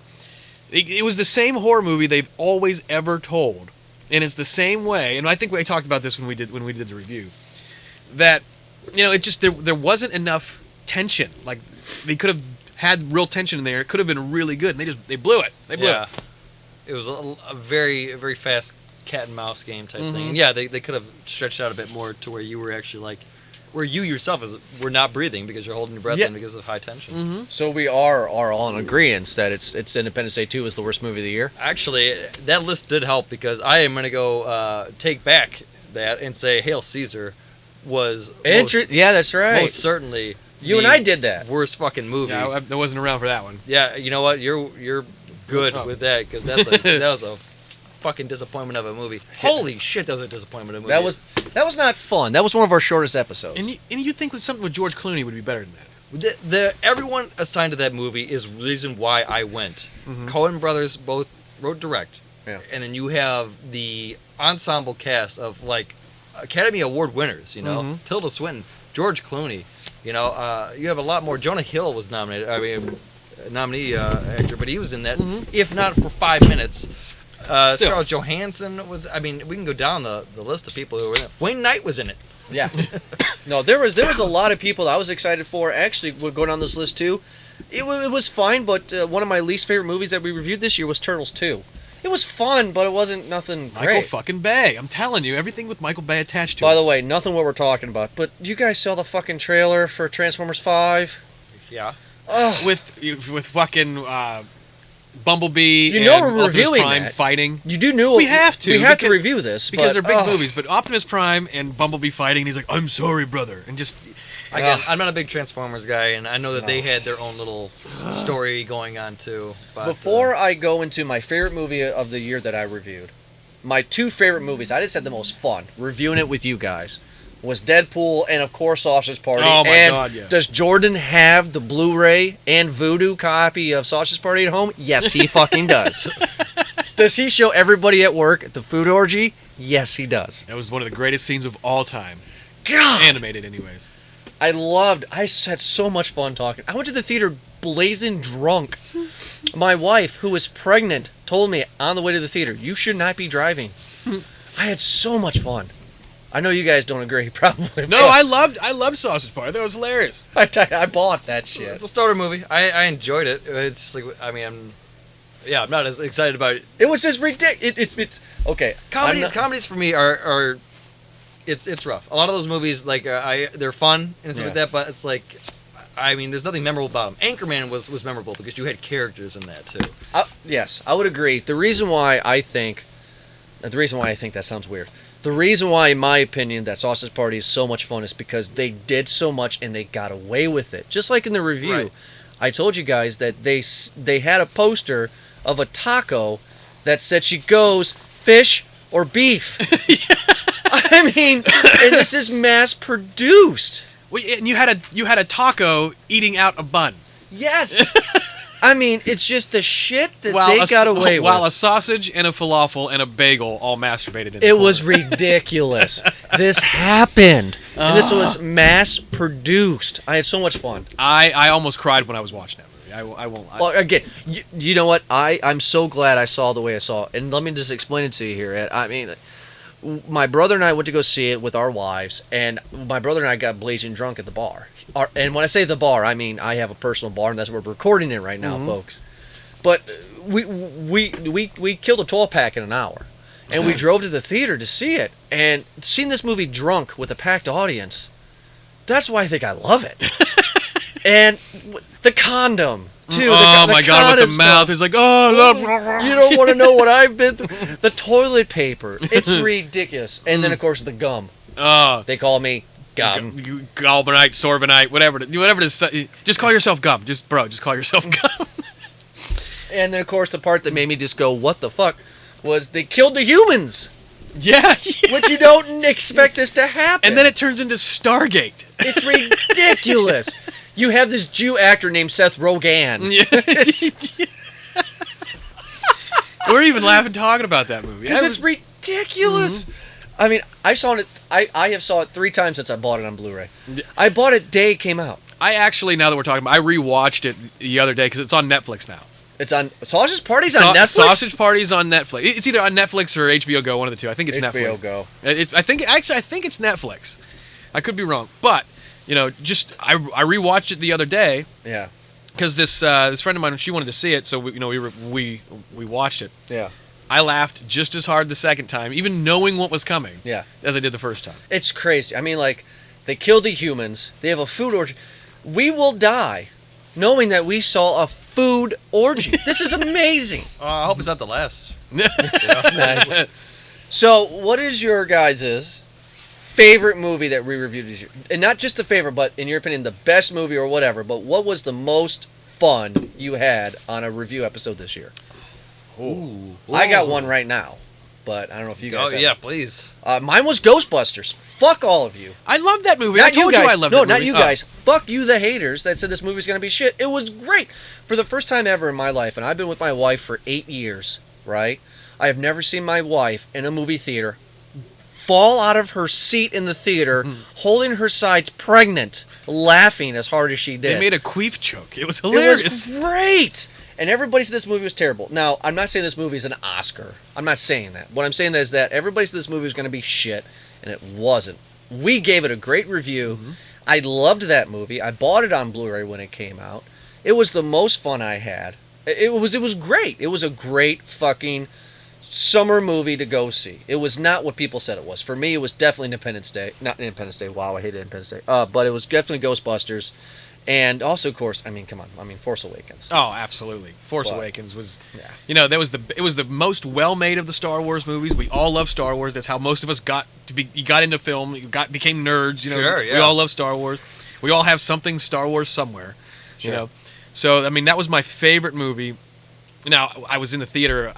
it was the same horror movie they've always ever told. And it's the same way, and I think we talked about this when we did the review, that, it just, there wasn't enough tension. Like, they could have had real tension in there. It could have been really good, and they blew it. They blew it. It was a very, very fast cat and mouse game type Mm-hmm. thing. And yeah, they could have stretched out a bit more to where you were actually like, where you yourself were not breathing because you're holding your breath in because of high tension. Mm-hmm. So we are all in agreement that it's Independence Day 2 is the worst movie of the year? Actually, that list did help because I am going to go take back that and say Hail Caesar was Yeah, that's right. most certainly You and the I did that. worst fucking movie. Yeah, I wasn't around for that one. Yeah, you know what? You're good Oh. with that because that was a fucking disappointment of a movie. Holy shit, that was a disappointment of a movie. That was not fun. That was one of our shortest episodes. And you'd think with something with George Clooney would be better than that. Everyone assigned to that movie is the reason why I went. Mhm. Coen brothers both wrote direct, Yeah. and then you have the ensemble cast of like Academy Award winners. Mhm. Tilda Swinton, George Clooney. You have a lot more. Jonah Hill was nominated. I mean, nominee actor, but he was in that, if not for 5 minutes. Still. Scarlett Johansson was. I mean, we can go down the list of people who were in it. Wayne Knight was in it. Yeah. No, there was a lot of people that I was excited for. Actually, we're going on this list too. It was fine, but one of my least favorite movies that we reviewed this year was Turtles 2. It was fun, but it wasn't nothing Michael great. fucking Bay. I'm telling you, everything with Michael Bay attached to By it. the way, nothing what we're talking about. But you guys saw the fucking trailer for Transformers 5? Yeah. Ugh. With fucking Bumblebee You know and we're Optimus reviewing Prime that. fighting. You do know We have to, We have to because- review this Because but, they're big ugh. movies, but Optimus Prime and Bumblebee fighting, and he's like, "I'm sorry, brother," and just Again, Ugh. I'm not a big Transformers guy, and I know that they had their own little story going on too. But, Before I go into my favorite movie of the year that I reviewed, my two favorite movies, I just had the most fun reviewing it with you guys, was Deadpool and, of course, Sausage Party. Oh, my and God, yeah. Does Jordan have the Blu-ray and Voodoo copy of Sausage Party at home? Yes, he fucking does. Does he show everybody at work at the food orgy? Yes, he does. that was one of the greatest scenes of all time, God! animated, anyways. I had so much fun talking. I went to the theater blazing drunk. My wife, who was pregnant, told me on the way to the theater, "You should not be driving." I had so much fun. I know you guys don't agree, probably. No, I loved Sausage Party. I thought it was hilarious. I bought that shit. It's a starter movie. I enjoyed it. It's like, I mean, I'm not as excited about it. It was just ridiculous. It's okay. Comedies for me are it's rough. A lot of those movies, like they're fun and stuff like that, but it's like, I mean, there's nothing memorable about them. Anchorman was memorable because you had characters in that too. Yes, I would agree. The reason why I think that sounds weird. The reason why, in my opinion, that Sausage Party is so much fun is because they did so much and they got away with it. Just like in the review, Right. I told you guys that they had a poster of a taco that said she goes fish or beef. I mean, and this is mass produced. Well, and you had a taco eating out a bun. Yes. I mean, it's just the shit that While they got away with. While a sausage and a falafel and a bagel all masturbated in the It corner. was ridiculous. This happened. And this was mass produced. I had so much fun. I almost cried when I was watching that movie. I won't. Well, again, you know what? I'm so glad I saw the way I saw it. And let me just explain it to you here, Ed. I mean, my brother and I went to go see it with our wives, and my brother and I got blazing drunk at the bar. And when I say the bar, I mean I have a personal bar, and that's where we're recording it right now, folks. But we killed a 12-pack in an hour, and we drove to the theater to see it. And seeing this movie drunk with a packed audience, that's why I think I love it. And the condom, too. Oh the my god, with condom the mouth. stuff. It's like, oh, You don't want to know what I've been through. The toilet paper. It's ridiculous. And then, of course, the gum. oh, They call me gum. galbanite, sorbonite, whatever it is. Just call yourself gum. Just call yourself gum. And then, of course, the part that made me just go, what the fuck, was they killed the humans. yeah. Which you don't expect this to happen. And then it turns into Stargate. It's ridiculous. You have this Jew actor named Seth Rogen. We're even laughing talking about that movie. Because it's ridiculous. I mean, I saw it. I have saw it 3 times since I bought it on Blu-ray. I bought it day it came out. I actually, now that we're talking about, I rewatched it the other day because it's on Netflix now. It's on Sausage Party's on Netflix. Sausage Party's on Netflix. It's either on Netflix or HBO Go, one of the two. I think it's HBO Netflix. Go. I think it's Netflix. I could be wrong, but I rewatched it the other day Yeah. because this friend of mine, she wanted to see it, so we watched it. Yeah. I laughed just as hard the second time, even knowing what was coming, Yeah. as I did the first time. It's crazy. I mean, like, they killed the humans. They have a food orgy. We will die knowing that we saw a food orgy. This is amazing. I hope it's not the last. Nice. So, what is your guys' favorite movie that we reviewed this year? And not just the favorite, but in your opinion, the best movie or whatever. But what was the most fun you had on a review episode this year? Ooh. I got one right now, but I don't know if you guys Oh have. yeah, please. Mine was Ghostbusters. Fuck all of you. I love that movie. Not I told you guys. I loved no, that movie. not you guys. Fuck you, the haters that said this movie's gonna be shit. It was great. For the first time ever in my life, and I've been with my wife for 8 years, right? I have never seen my wife in a movie theater fall out of her seat in the theater, holding her sides pregnant, laughing as hard as she did. They made a queef choke. It was It hilarious. was great. And everybody said this movie was terrible. Now, I'm not saying this movie is an Oscar. I'm not saying that. What I'm saying is that everybody said this movie was going to be shit, and it wasn't. We gave it a great review. I loved that movie. I bought it on Blu-ray when it came out. It was the most fun I had. It was great. It was a great fucking summer movie to go see. It was not what people said it was. For me, it was definitely Independence Day. Not Independence Day. Wow, I hated Independence Day. But it was definitely Ghostbusters. And also, of course, I mean, come on. I mean, Force Awakens. Oh, absolutely. Force But- Awakens was, Yeah. it was the most well made of the Star Wars movies. We all love Star Wars. That's how most of us got into film. Became nerds. Sure, yeah. We all love Star Wars. We all have something Star Wars somewhere. You Sure. know, so I mean, that was my favorite movie. Now, I was in the theater.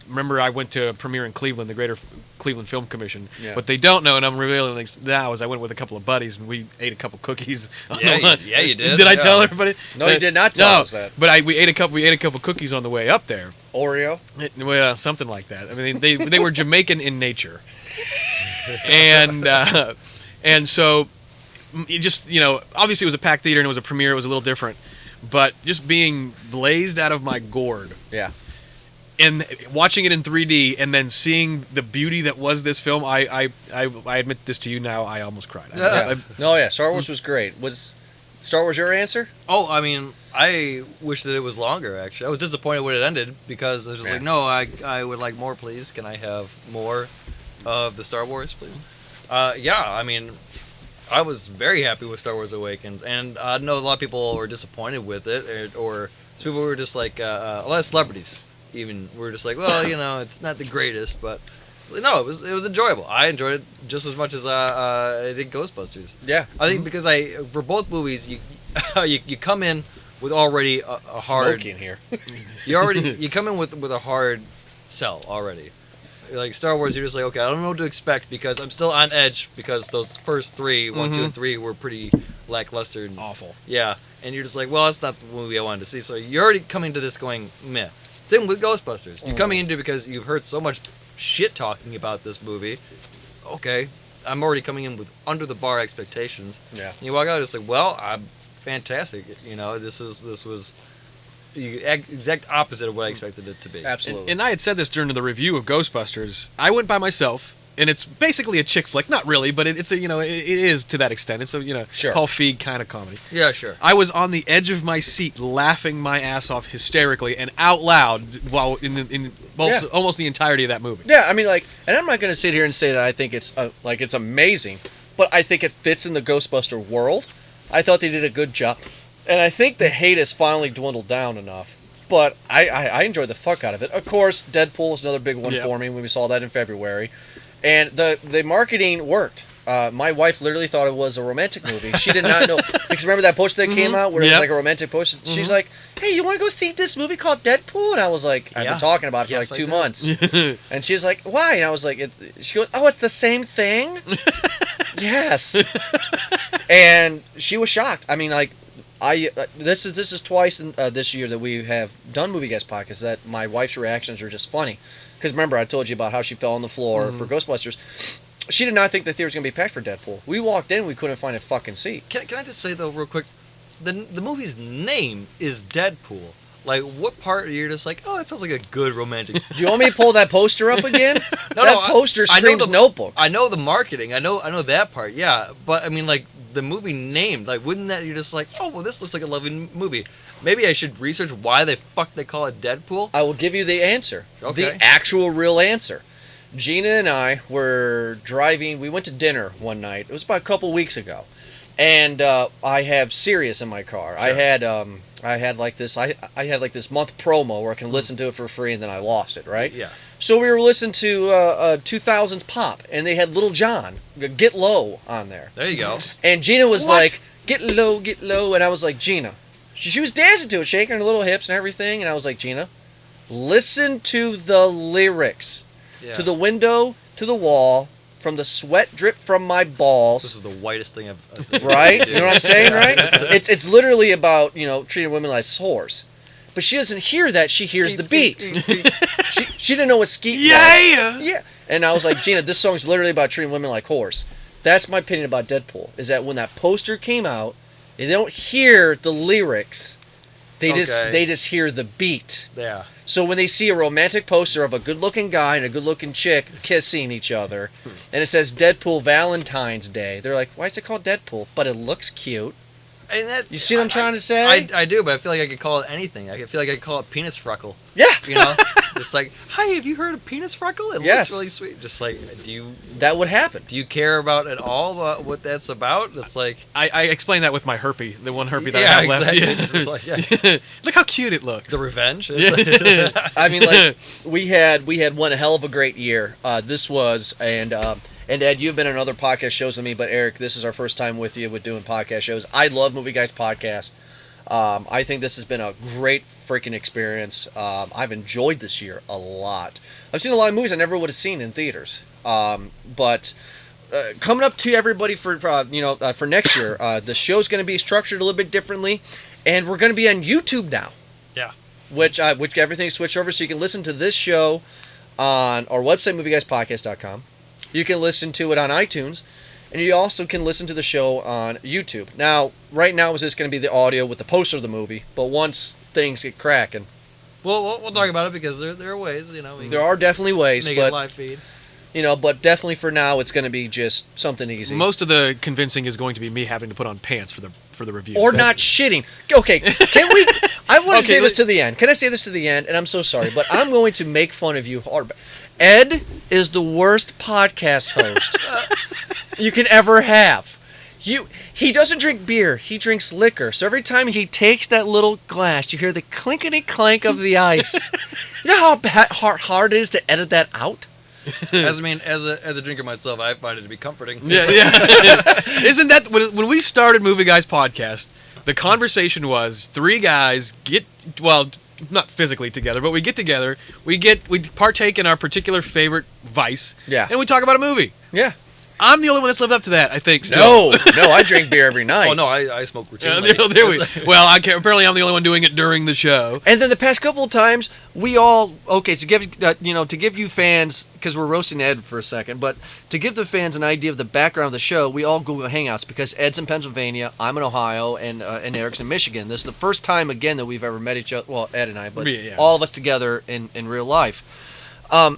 Remember I went to a premiere in Cleveland, the Greater Cleveland Film Commission. Yeah. What they don't know, and I'm revealing this now, is I went with a couple of buddies and we ate a couple cookies. Yeah, you did. Did I Yeah. tell everybody? No, you did not tell No, us that. but we ate a couple cookies on the way up there. Oreo. Well, something like that. I mean, they were Jamaican in nature, and so it just obviously it was a packed theater and it was a premiere. It was a little different, but just being blazed out of my gourd. Yeah. And watching it in 3D and then seeing the beauty that was this film, I admit this to you now, I almost cried. Yeah. No, yeah. Star Wars was great. Was Star Wars your answer? Oh, I mean, I wish that it was longer, actually. I was disappointed when it ended because I was just like, no, I would like more, please. Can I have more of the Star Wars, please? Yeah, I mean, I was very happy with Star Wars Awakens, and I know a lot of people were disappointed with it, or some people were just like, a lot of celebrities even were just like, well, it's not the greatest, but no, it was enjoyable. I enjoyed it just as much as I did Ghostbusters. Yeah. I think because for both movies, you you come in with already a hard. Smoking here. You come in with a hard sell already. Like Star Wars, you're just like, okay, I don't know what to expect because I'm still on edge because those first three, 1, 2, and 3, were pretty lackluster and Awful. yeah. And you're just like, well, that's not the movie I wanted to see. So you're already coming to this going meh. Same with Ghostbusters. You're coming into it because you've heard so much shit talking about this movie. Okay, I'm already coming in with under the bar expectations. Yeah. And you walk out just like, well, I'm fantastic. This was the exact opposite of what I expected it to be. Absolutely. And I had said this during the review of Ghostbusters. I went by myself, and it's basically a chick flick. Not really, but it's a it is to that extent. It's a Sure. Paul Feig kind of comedy. Yeah, sure. I was on the edge of my seat, laughing my ass off hysterically and out loud while in almost the entirety of that movie. Yeah, I mean, and I'm not going to sit here and say that I think it's it's amazing, but I think it fits in the Ghostbuster world. I thought they did a good job, and I think the hate has finally dwindled down enough. But I enjoyed the fuck out of it. Of course, Deadpool is another big one for me when we saw that in February, and the marketing worked. My wife literally thought it was a romantic movie. She did not know because remember that poster that came out where it was like a romantic poster. She's like, "Hey, you want to go see this movie called Deadpool?" And I was like, "I've been talking about it for Yes, like I 2 did. months." And she was like, "Why?" And I was like, "She goes, oh, it's the same thing." Yes. And she was shocked. I mean, this is twice in, this year that we have done Movie Guest podcasts that my wife's reactions are just funny. Because remember, I told you about how she fell on the floor for Ghostbusters. She did not think the theater was going to be packed for Deadpool. We walked in, we couldn't find a fucking seat. Can I just say though, real quick, the movie's name is Deadpool. Like, what part you're just like, oh, that sounds like a good romantic. Do you want me to pull that poster up again? No, that poster I know screams the- Notebook. I know the marketing. I know that part. Yeah, but I mean, like the movie named, like, wouldn't that you're just like, oh, well, this looks like a lovely movie. Maybe I should research why the fuck they call it Deadpool. I will give you the answer. Okay. The actual real answer. Gina and I were driving. We went to dinner one night. It was about a couple weeks ago. And I have Sirius in my car. Sure. I had like this month promo where I can listen to it for free, and then I lost it, right? Yeah. So we were listening to 2000s pop, and they had Little John, Get Low, on there. There you go. And Gina was What? like, get low, and I was like, Gina. She was dancing to it, shaking her little hips and everything, and I was like, Gina, listen to the lyrics. Yeah. To the window, to the wall, from the sweat drip from my balls. This is the whitest thing I've Right? You know what I'm saying, right? It's literally about, treating women like whores. But she doesn't hear that, she hears the beat. She didn't know what skeet was. Yeah. And I was like, Gina, this song's literally about treating women like whores. That's my opinion about Deadpool, is that when that poster came out, they don't hear the lyrics. They just hear the beat. Yeah. So when they see a romantic poster of a good-looking guy and a good-looking chick kissing each other, and it says Deadpool Valentine's Day, they're like, why is it called Deadpool? But it looks cute. And that, You see what I'm trying to say? I do, but I feel like I could call it anything. I feel like I could call it penis freckle. Yeah. You know, Just like, hi, have you heard of penis freckle? It Yes. looks really sweet. Just like, That would happen. do you care about at all about what that's about? It's like, I explained that with my herpy, the one herpy that I yeah, have left. exactly. Yeah. It's just like, yeah, Look how cute it looks. the revenge. It's like- I mean, like we had one hell of a great year. This was and Ed, you've been on other podcast shows with me, but Eric, this is our first time with you with doing podcast shows. I love Movie Guys podcast. I think this has been a great freaking experience. I've enjoyed this year a lot. I've seen a lot of movies I never would have seen in theaters. But coming up to everybody for next year, the show's going to be structured a little bit differently, and we're going to be on YouTube now. Yeah. Which everything's switched over, so you can listen to this show on our website, movieguyspodcast.com. You can listen to it on iTunes, and you also can listen to the show on YouTube. Now, right now is just going to be the audio with the poster of the movie, but once things get cracking, well, we'll talk about it because there are ways, you know. We there are definitely ways, make it a but live feed. but definitely for now, it's going to be just something easy. Most of the convincing is going to be me having to put on pants for the reviews. Or not shitting. Okay, can we? I want to Okay, say this to the end. Can I say this to the end? And I'm so sorry, but I'm going to make fun of you hard. Ed is the worst podcast host you can ever have. He doesn't drink beer. He drinks liquor. So every time he takes that little glass, you hear the clinkety clank of the ice. You know how hard it is to edit that out? As a drinker myself, I find it to be comforting. Yeah. Isn't that when we started Movie Guys podcast? The conversation was three guys not physically together, but we get together. We partake in our particular favorite vice. Yeah. And we talk about a movie. Yeah. I'm the only one that's lived up to that, I think. Still. No, I drink beer every night. Oh no, I smoke routinely. There we. Well, apparently I'm the only one doing it during the show. And then the past couple of times, we all to give you fans, because we're roasting Ed for a second, but to give the fans an idea of the background of the show, we all Google Hangouts because Ed's in Pennsylvania, I'm in Ohio, and Eric's in Michigan. This is the first time again that we've ever met each other. Well, Ed and I, but Yeah. all of us together in real life.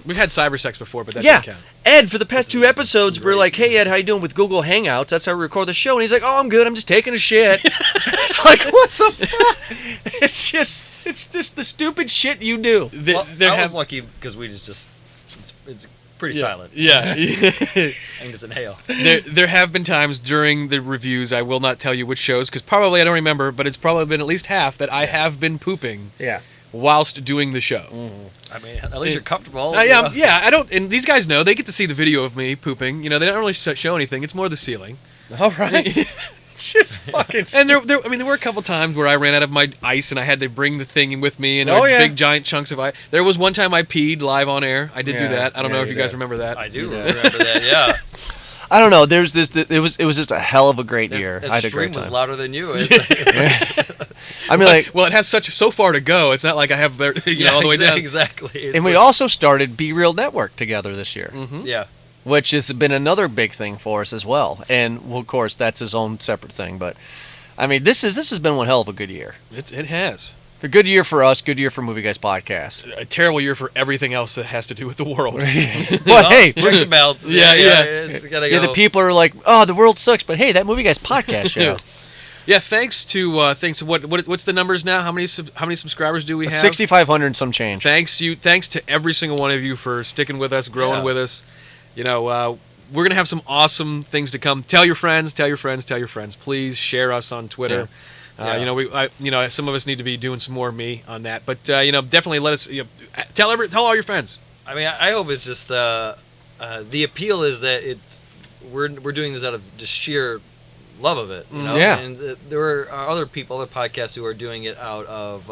We've had cyber sex before, but that Yeah. doesn't count. Ed, for the past two episodes, we're like, hey, Ed, how you doing with Google Hangouts? That's how we record the show. And he's like, oh, I'm good. I'm just taking a shit. It's like, what the fuck? It's just the stupid shit you do. I was lucky because we just it's pretty silent. Yeah. I can just inhale. There have been times during the reviews, I will not tell you which shows, because probably I don't remember, but it's probably been at least half that I have been pooping Yeah. whilst doing the show. I mean, at least you're comfortable. Yeah, I don't, and these guys know, they get to see the video of me pooping. They don't really show anything. It's more the ceiling. All right. It's just fucking And there were a couple times where I ran out of my ice and I had to bring the thing in with me, and Oh, yeah. big giant chunks of ice. There was one time I peed live on air. I did Yeah, do that. I don't yeah, know if you you guys did. remember that. I do remember that. Yeah, I don't know. There's this. It was just a hell of a great year. That I had a stream great was time. louder than you. I mean, like, Well, it has so far to go. It's not like I have all the way down. Exactly. It's and we like- also started Be Real Network together this year, Yeah. which has been another big thing for us as well. And well, of course, that's his own separate thing. But I mean, this has been one hell of a good year. It has. A good year for us. Good year for Movie Guys podcast. A terrible year for everything else that has to do with the world. But hey, checks and balances. Yeah. It's gotta yeah, go. the people are like, oh, the world sucks. But hey, that Movie Guys podcast show. Yeah, thanks to what's the numbers now? How many subscribers do we have? 6,500 and some change. Thanks to every single one of you for sticking with us, growing Yeah. with us. We're gonna have some awesome things to come. Tell your friends. Please share us on Twitter. Yeah. Some of us need to be doing some more me on that, but definitely let us tell all your friends. I mean, I hope it's just the appeal is that we're doing this out of just sheer love of it, Yeah. And there are other podcasts who are doing it out of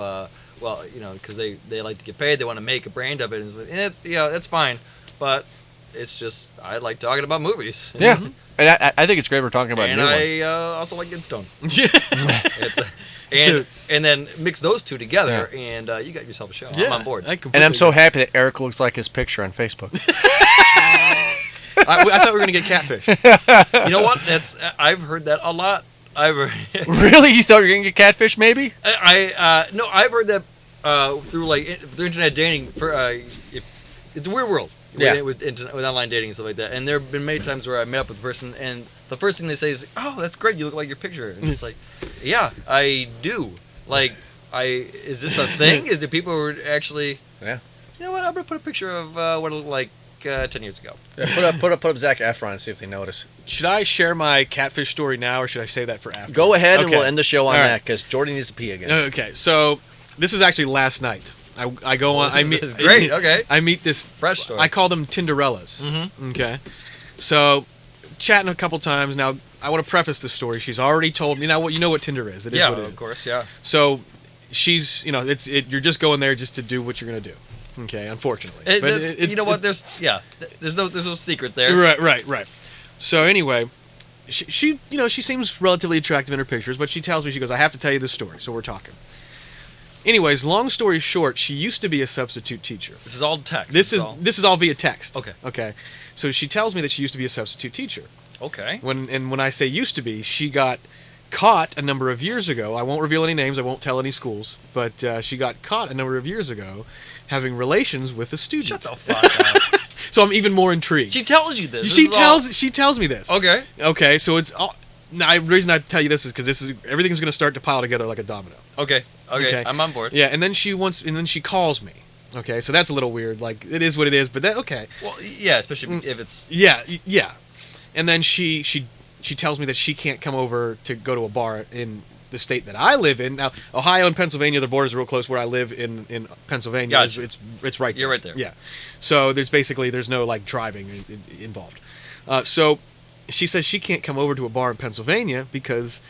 because they like to get paid, they want to make a brand of it, and it's that's fine, but it's just I like talking about movies. Yeah. And I think it's great we're talking about And new ones. I also like Gidstone. And then mix those two together, and you got yourself a show. I'm on board. And I'm so happy that Eric looks like his picture on Facebook. I thought we were gonna get catfish. You know what? I've heard that a lot. Really? You thought you were going to get catfish, maybe? No, I've heard that through internet dating. It's a weird world. Yeah. With online dating and stuff like that. And there have been many times where I met up with a person, and the first thing they say is, "Oh, that's great. You look like your picture." And it's like, yeah, I do. Like, is this a thing? Is there people who are actually? Yeah. You know what? I'm gonna put a picture of what it looked like 10 years ago. Yeah, put up Zac Efron and see if they notice. Should I share my catfish story now, or should I save that for after? Go ahead and Okay. we'll end the show on All right. that because Jordy needs to pee again. Okay, so this is actually last night. I go on. I meet. This is great. Okay. I meet this. Fresh story. I call them Tinderellas. Mm-hmm. Okay. So, chatting a couple times. Now, I want to preface this story. She's already told me. Now, what you know what Tinder is. It is Yeah, what it is. of course. Yeah. So, she's, you're just going there just to do what you're going to do. Okay, unfortunately. You know what? There's no secret there. Right. So, anyway, she seems relatively attractive in her pictures, but she tells me, she goes, I have to tell you this story. So, we're talking. Anyways, long story short, she used to be a substitute teacher. This is all text. This is all via text. Okay. So she tells me that she used to be a substitute teacher. Okay. When I say used to be, she got caught a number of years ago. I won't reveal any names. I won't tell any schools. But she got caught a number of years ago having relations with a student. Shut the fuck up. So I'm even more intrigued. She tells you this. She tells me this. Okay. Okay. So it's all. Now, the reason I tell you this is because everything's going to start to pile together like a domino. Okay. I'm on board. Yeah, and then she calls me. Okay, so that's a little weird. Like, it is what it is, but that okay. Well, yeah, especially if it's. Yeah. And then she tells me that she can't come over to go to a bar in the state that I live in. Now, Ohio and Pennsylvania, the borders are real close. Where I live in Pennsylvania, Gotcha. it's right there. You're right there. Yeah. So there's no like driving involved. So she says she can't come over to a bar in Pennsylvania because,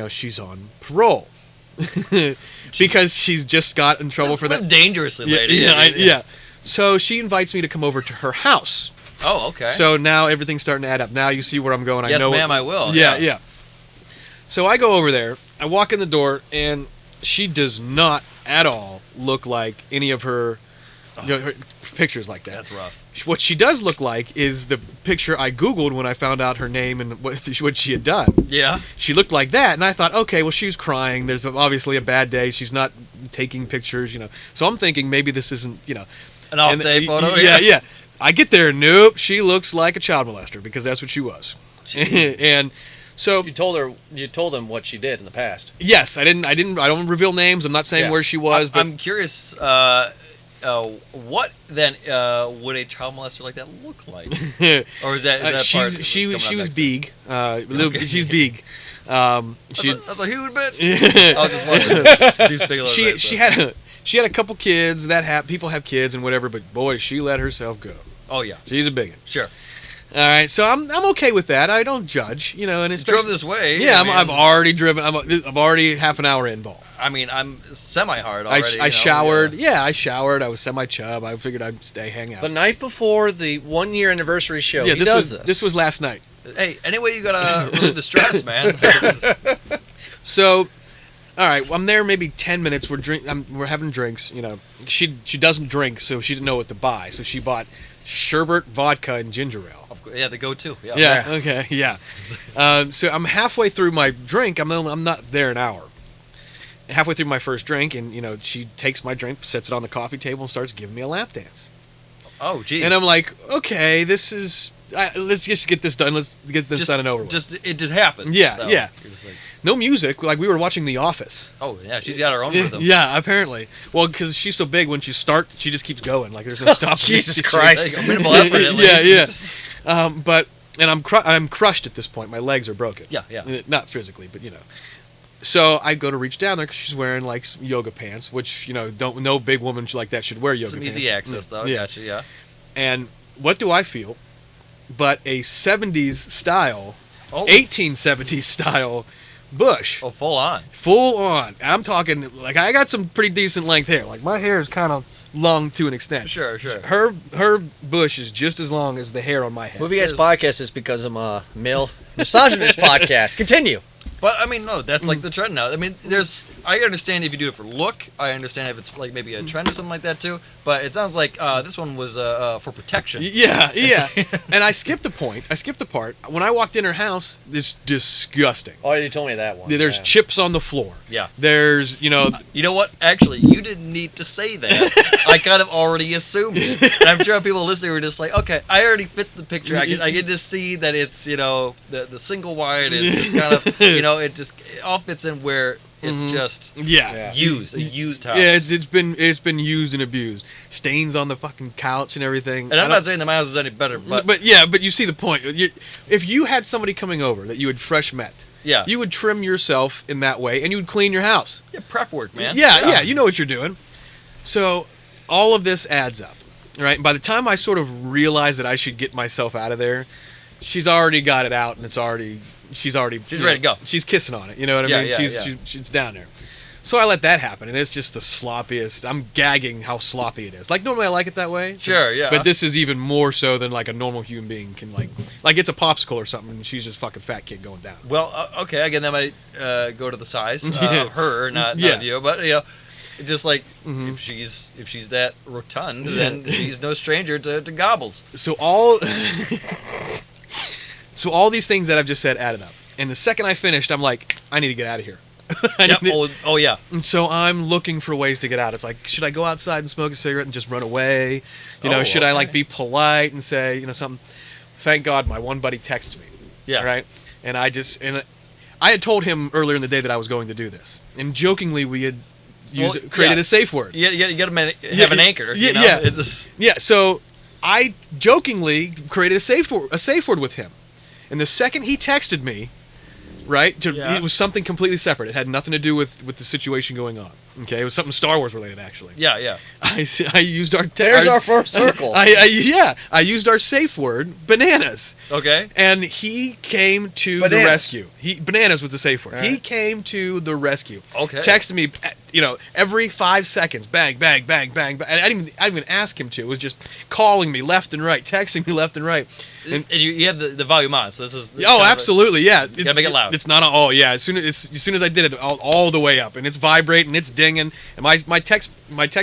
she's on parole. Because she's just got in trouble for that. Live dangerously, lady. Yeah. So she invites me to come over to her house. Oh, okay. So now everything's starting to add up. Now you see where I'm going. Yes, I know ma'am, I will. Yeah. So I go over there. I walk in the door, and she does not at all look like any of her, her pictures like that. That's rough. What she does look like is the picture I Googled when I found out her name and what she had done. Yeah. She looked like that, and I thought, okay, well, she was crying. There's obviously a bad day. She's not taking pictures, So I'm thinking maybe this isn't, An off-day photo? Yeah. I get there, nope, she looks like a child molester because that's what she was. And so You told him what she did in the past. yes, I don't reveal names. I'm not saying Yeah. where she was, but I'm curious. What then would a child molester like that look like? Or is that part? she that's coming was up big. Okay. She's big. She That's a huge bit. I was just wondering. Too big a she had a couple kids that people have kids and whatever, but boy, she let herself go. Oh yeah, She's a big one. sure. All right, so I'm okay with that. I don't judge, and especially Drove this way. Yeah, I mean, I've already driven. I'm already half an hour involved. I mean, I'm semi-hard already. I showered. Yeah, I showered. I was semi-chub. I figured I'd hang out. The night before the 1-year anniversary show, yeah, he this does was this. this was last night. Hey, anyway, you gotta relieve the stress, man. So, all right, I'm there maybe 10 minutes. We're having drinks. She doesn't drink, so she didn't know what to buy. So she bought sherbet, vodka, and ginger ale. Yeah, the go-to. Yeah. Yeah. Okay. Yeah. So I'm halfway through my drink. I'm not there an hour. Halfway through my first drink, and she takes my drink, sets it on the coffee table, and starts giving me a lap dance. Oh, geez. And I'm like, okay, this is. Let's just get this done. Let's get this done and over with. It just happened. Yeah, though. yeah. You're just like, No music. Like we were watching The Office. oh yeah, she's got her own rhythm. Yeah, apparently. Well, because she's so big, when she starts, she just keeps going. Like there's no stopping. Jesus Christ. Like, a minimal effort at least. Yeah. But I'm crushed at this point. My legs are broken. Yeah. Not physically, but So I go to reach down there because she's wearing like some yoga pants, which no big woman like that should wear yoga Some pants. easy access though. Yeah. Gotcha. Yeah. And what do I feel? But a 70s style, Oh. 1870s style bush. Oh, full on. Full on. I'm talking, like, I got some pretty decent length hair. Like, my hair is kind of long to an extent. Sure. Her bush is just as long as the hair on my head. Movie Guys Podcast is because I'm a male misogynist podcast. Continue. But I mean, no, that's like the trend now. I mean, I understand if you do it for look. I understand if it's like maybe a trend or something like that too. But it sounds like this one was for protection. Yeah. And I skipped a point. I skipped a part. When I walked in her house, it's disgusting. Oh, you told me that one. There's Yeah. chips on the floor. Yeah. There's, You know what? Actually, you didn't need to say that. I kind of already assumed it. And I'm sure people listening were just like, okay, I already fit the picture. I can just see that it's, the single wide is just kind of, it all fits in where It's just Yeah. used, a used house. Yeah, it's been used and abused. Stains on the fucking couch and everything. And I'm not saying that my house is any better, but but you see the point. If you had somebody coming over that you had fresh met, yeah, you would trim yourself in that way, and you would clean your house. yeah, prep work, man. Yeah, you know what you're doing. So all of this adds up, right? And by the time I sort of realize that I should get myself out of there, she's already got it out, and she's ready to go. She's kissing on it. You know what I Yeah, mean? yeah, She's down there. So I let that happen, and it's just the sloppiest. I'm gagging how sloppy it is. Like normally I like it that way. Sure, yeah. But this is even more so than like a normal human being can like it's a popsicle or something, and she's just fucking fat kid going down. Well, okay, again, that might go to the size Yeah. of her, not Yeah. of you. But just like Mhm. if she's that rotund, then she's no stranger to gobbles. So all these things that I've just said added up, and the second I finished, I'm like, I need to get out of here. Yep. Oh yeah. And so I'm looking for ways to get out. It's like, should I go outside and smoke a cigarette and just run away? Should I like be polite and say, something? Thank God my one buddy texted me. Yeah. Right? And I had told him earlier in the day that I was going to do this. And jokingly we had created a safe word. You got to have an anchor. Yeah. It's just, Yeah, so I jokingly created a safe word with him. And the second he texted me, right? Yeah. It was something completely separate. It had nothing to do with the situation going on. Okay, it was something Star Wars related, actually. yeah. I used our There's our first circle. I used our safe word, bananas, Okay. and he came to the Bananas. rescue. Bananas was the safe word. All He right. came to the rescue. Okay. Texted me, every 5 seconds, bang, bang, bang, bang, bang. And I didn't even ask him to. It was just calling me left and right, texting me left and right. And you have the volume on, so this is. Oh, absolutely, yeah. gotta make it loud. It's not. As soon as I did it, all the way up, and it's vibrating, it's dinging, and my text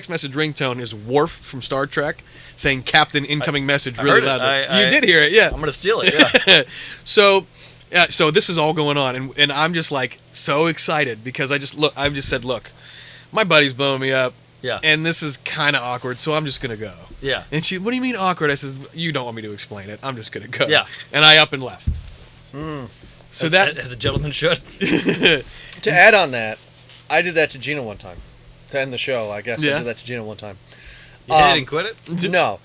message ringtone is Worf from Star Trek, saying "Captain, incoming message" I really heard it. loud. You did hear it, yeah. I'm gonna steal it. Yeah. So this is all going on, and I'm just like so excited because I've just said, look, my buddy's blowing me up. Yeah. And this is kind of awkward, so I'm just gonna go. Yeah. And she, what do you mean awkward? I says, you don't want me to explain it. I'm just gonna go. Yeah. And I up and left. So that as a gentleman should. To add on that, I did that to Gina one time. To end the show, I guess Yeah. I did that to Gina one time. You hit it and quit it. No,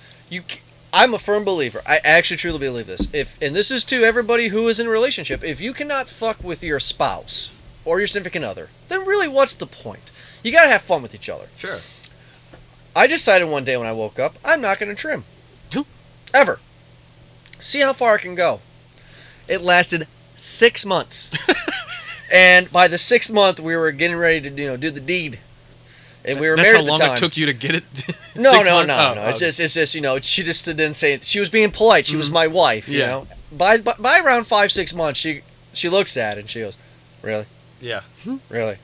I'm a firm believer. I actually truly believe this. And this is to everybody who is in a relationship. If you cannot fuck with your spouse or your significant other, then really, what's the point? You gotta have fun with each other. Sure. I decided one day when I woke up, I'm not gonna trim. Who? Ever. See how far I can go. It lasted 6 months. And by the 6th month, we were getting ready to do the deed. And we were that's married how at the long time. it took you to get it. No. 6 months? No. Oh, It's just she just didn't say it. She was being polite. She was my wife. You Yeah. know. By around 5-6 months, she looks at it and she goes, "Really, Yeah. really?"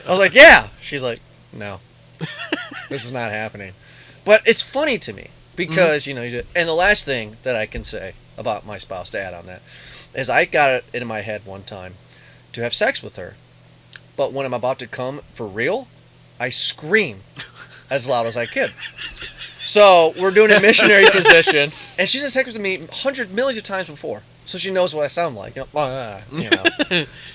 I was like, "Yeah." She's like, "No, this is not happening." But it's funny to me because you do. And the last thing that I can say about my spouse, to add on that, is I got it in my head one time to have sex with her, but when I'm about to come for real, I scream as loud as I could. So we're doing a missionary position, and she's had sex with me hundreds, millions of times before, so she knows what I sound like. But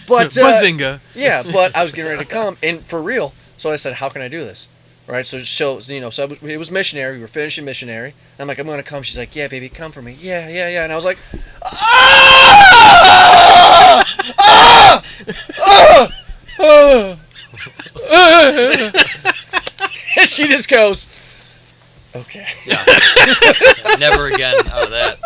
Bazinga. yeah, but I was getting ready to come, and for real. So I said, "How can I do this?" Right. So it was missionary. We were finishing missionary. I'm like, "I'm gonna come." She's like, "Yeah, baby, come for me." Yeah. And I was like, and she just goes, "Okay." Yeah. Never again out of that.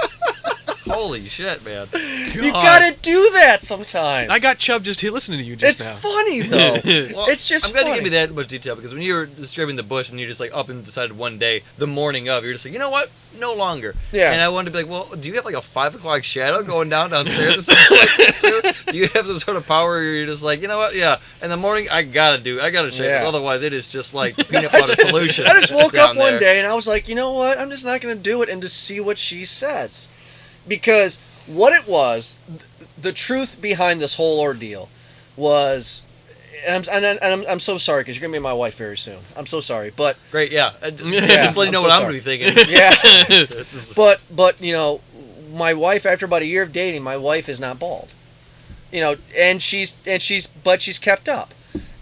Holy shit, man. You gotta do that sometimes. I got Chubb just listening to you just It's now. funny though. Well, It's just I'm glad funny. you gave me that much detail because when you were describing the bush and you just like up and decided one day, the morning of, you're just like, you know what? No longer. Yeah. And I wanted to be like, well, do you have like a 5 o'clock shadow going downstairs or something like that too? Do you have some sort of power where you're just like, you know what? Yeah. In the morning, I gotta shave. Yeah. Otherwise, it is just like peanut butter solution. I just woke down up one there. day and I was like, you know what? I'm just not going to do it and just see what she says. Because what it was, the truth behind this whole ordeal was, and I'm so sorry because you're going to be my wife very soon. I'm so sorry. But, Great, yeah. Yeah, Just let you know I'm what so I'm going to be thinking. yeah. but my wife, after about a year of dating, my wife is not bald. And she's kept up.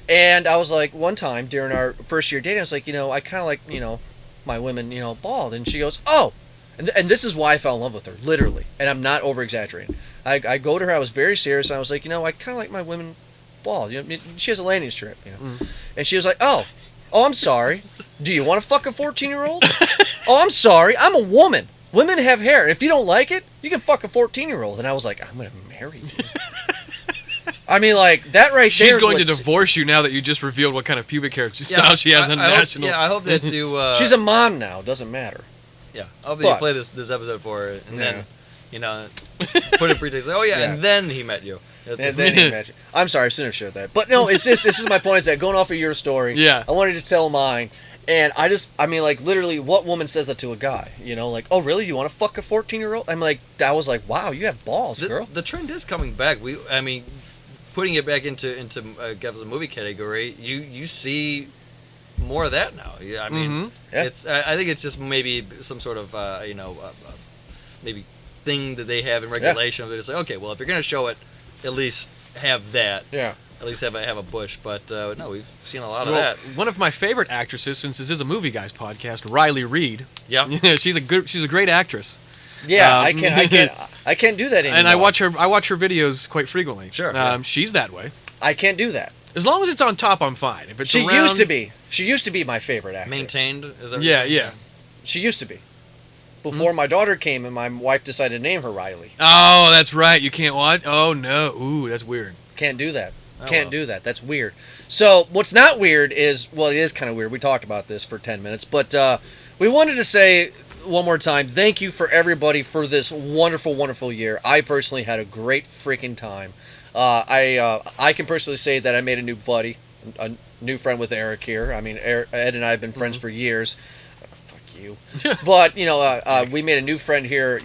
And I was like, one time during our first year dating, I was like, I kind of like, my women, bald. And she goes, oh. And this is why I fell in love with her, literally. And I'm not over exaggerating. I go to her. I was very serious. And I was like, I kind of like my women bald. She has a landing strip. And she was like, oh, I'm sorry. Do you want to fuck a 14-year-old? Oh, I'm sorry. I'm a woman. Women have hair. If you don't like it, you can fuck a 14-year-old. And I was like, I'm gonna marry you. I mean, like that right there. She's going to divorce you now that you just revealed what kind of pubic hair style she has on national. I hope that you. She's a mom now. Doesn't matter. Yeah, I hope that you play this episode for her, and then put a pretext. Like, oh yeah, and then he met you. And then he met you. I'm sorry, I shouldn't have shared that. But no, it's just this is my point. Is that going off of your story? Yeah. I wanted to tell mine, and I mean, like literally, what woman says that to a guy? Like, oh really? You want to fuck a 14-year-old? I'm like, I was like, wow, you have balls, girl. The trend is coming back. Putting it back into the movie category, you see more of that now. Yeah, I mean, it's. I think it's just maybe some sort of maybe thing that they have in regulation. That it's like, okay, well, if you're gonna show it, at least have that. Yeah. At least have a bush. But no, we've seen a lot of that. One of my favorite actresses, since this is a Movie Guys podcast, Riley Reid. Yeah. She's a great actress. Yeah, I can't do that anymore. And I watch her videos quite frequently. Sure. She's that way. I can't do that. As long as it's on top, I'm fine. If it's She around, used to be my favorite actress. Maintained. Is that Yeah. She used to be. Before my daughter came and my wife decided to name her Riley. Oh, that's right. You can't watch? Oh, no. Ooh, that's weird. Can't do that. Can't do that. That's weird. So what's not weird is, well, it is kind of weird. We talked about this for 10 minutes, but we wanted to say one more time, thank you for everybody for this wonderful, wonderful year. I personally had a great freaking time. I can personally say that I made a new buddy, a new friend with Eric here. I mean, Ed and I have been friends for years. Fuck you. But, we made a new friend here,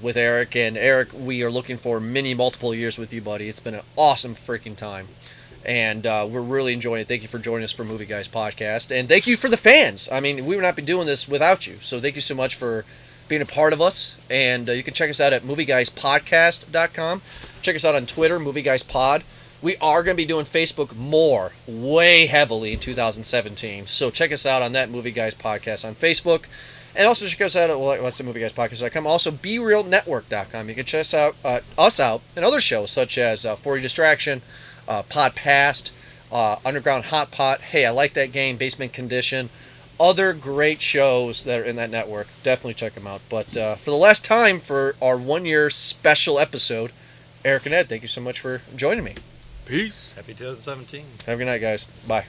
with Eric. And Eric, we are looking for multiple years with you, buddy. It's been an awesome freaking time. And we're really enjoying it. Thank you for joining us for Movie Guys Podcast. And thank you for the fans. I mean, we would not be doing this without you. So thank you so much for being a part of us. And you can check us out at movieguyspodcast.com. Check us out on Twitter, Movie Guys Pod. We are going to be doing Facebook way heavily in 2017. So check us out on that Movie Guys Podcast on Facebook. And also check us out at, what's the Movie Guys Podcast.com. Also, BeRealNetwork.com. You can check us out and other shows such as For Your Distraction, Podpast, Underground Hot Pot, Hey, I Like That Game, Basement Condition, other great shows that are in that network. Definitely check them out. But for the last time for our 1-year special episode, Eric and Ed, thank you so much for joining me. Peace. Happy 2017. Have a good night, guys. Bye.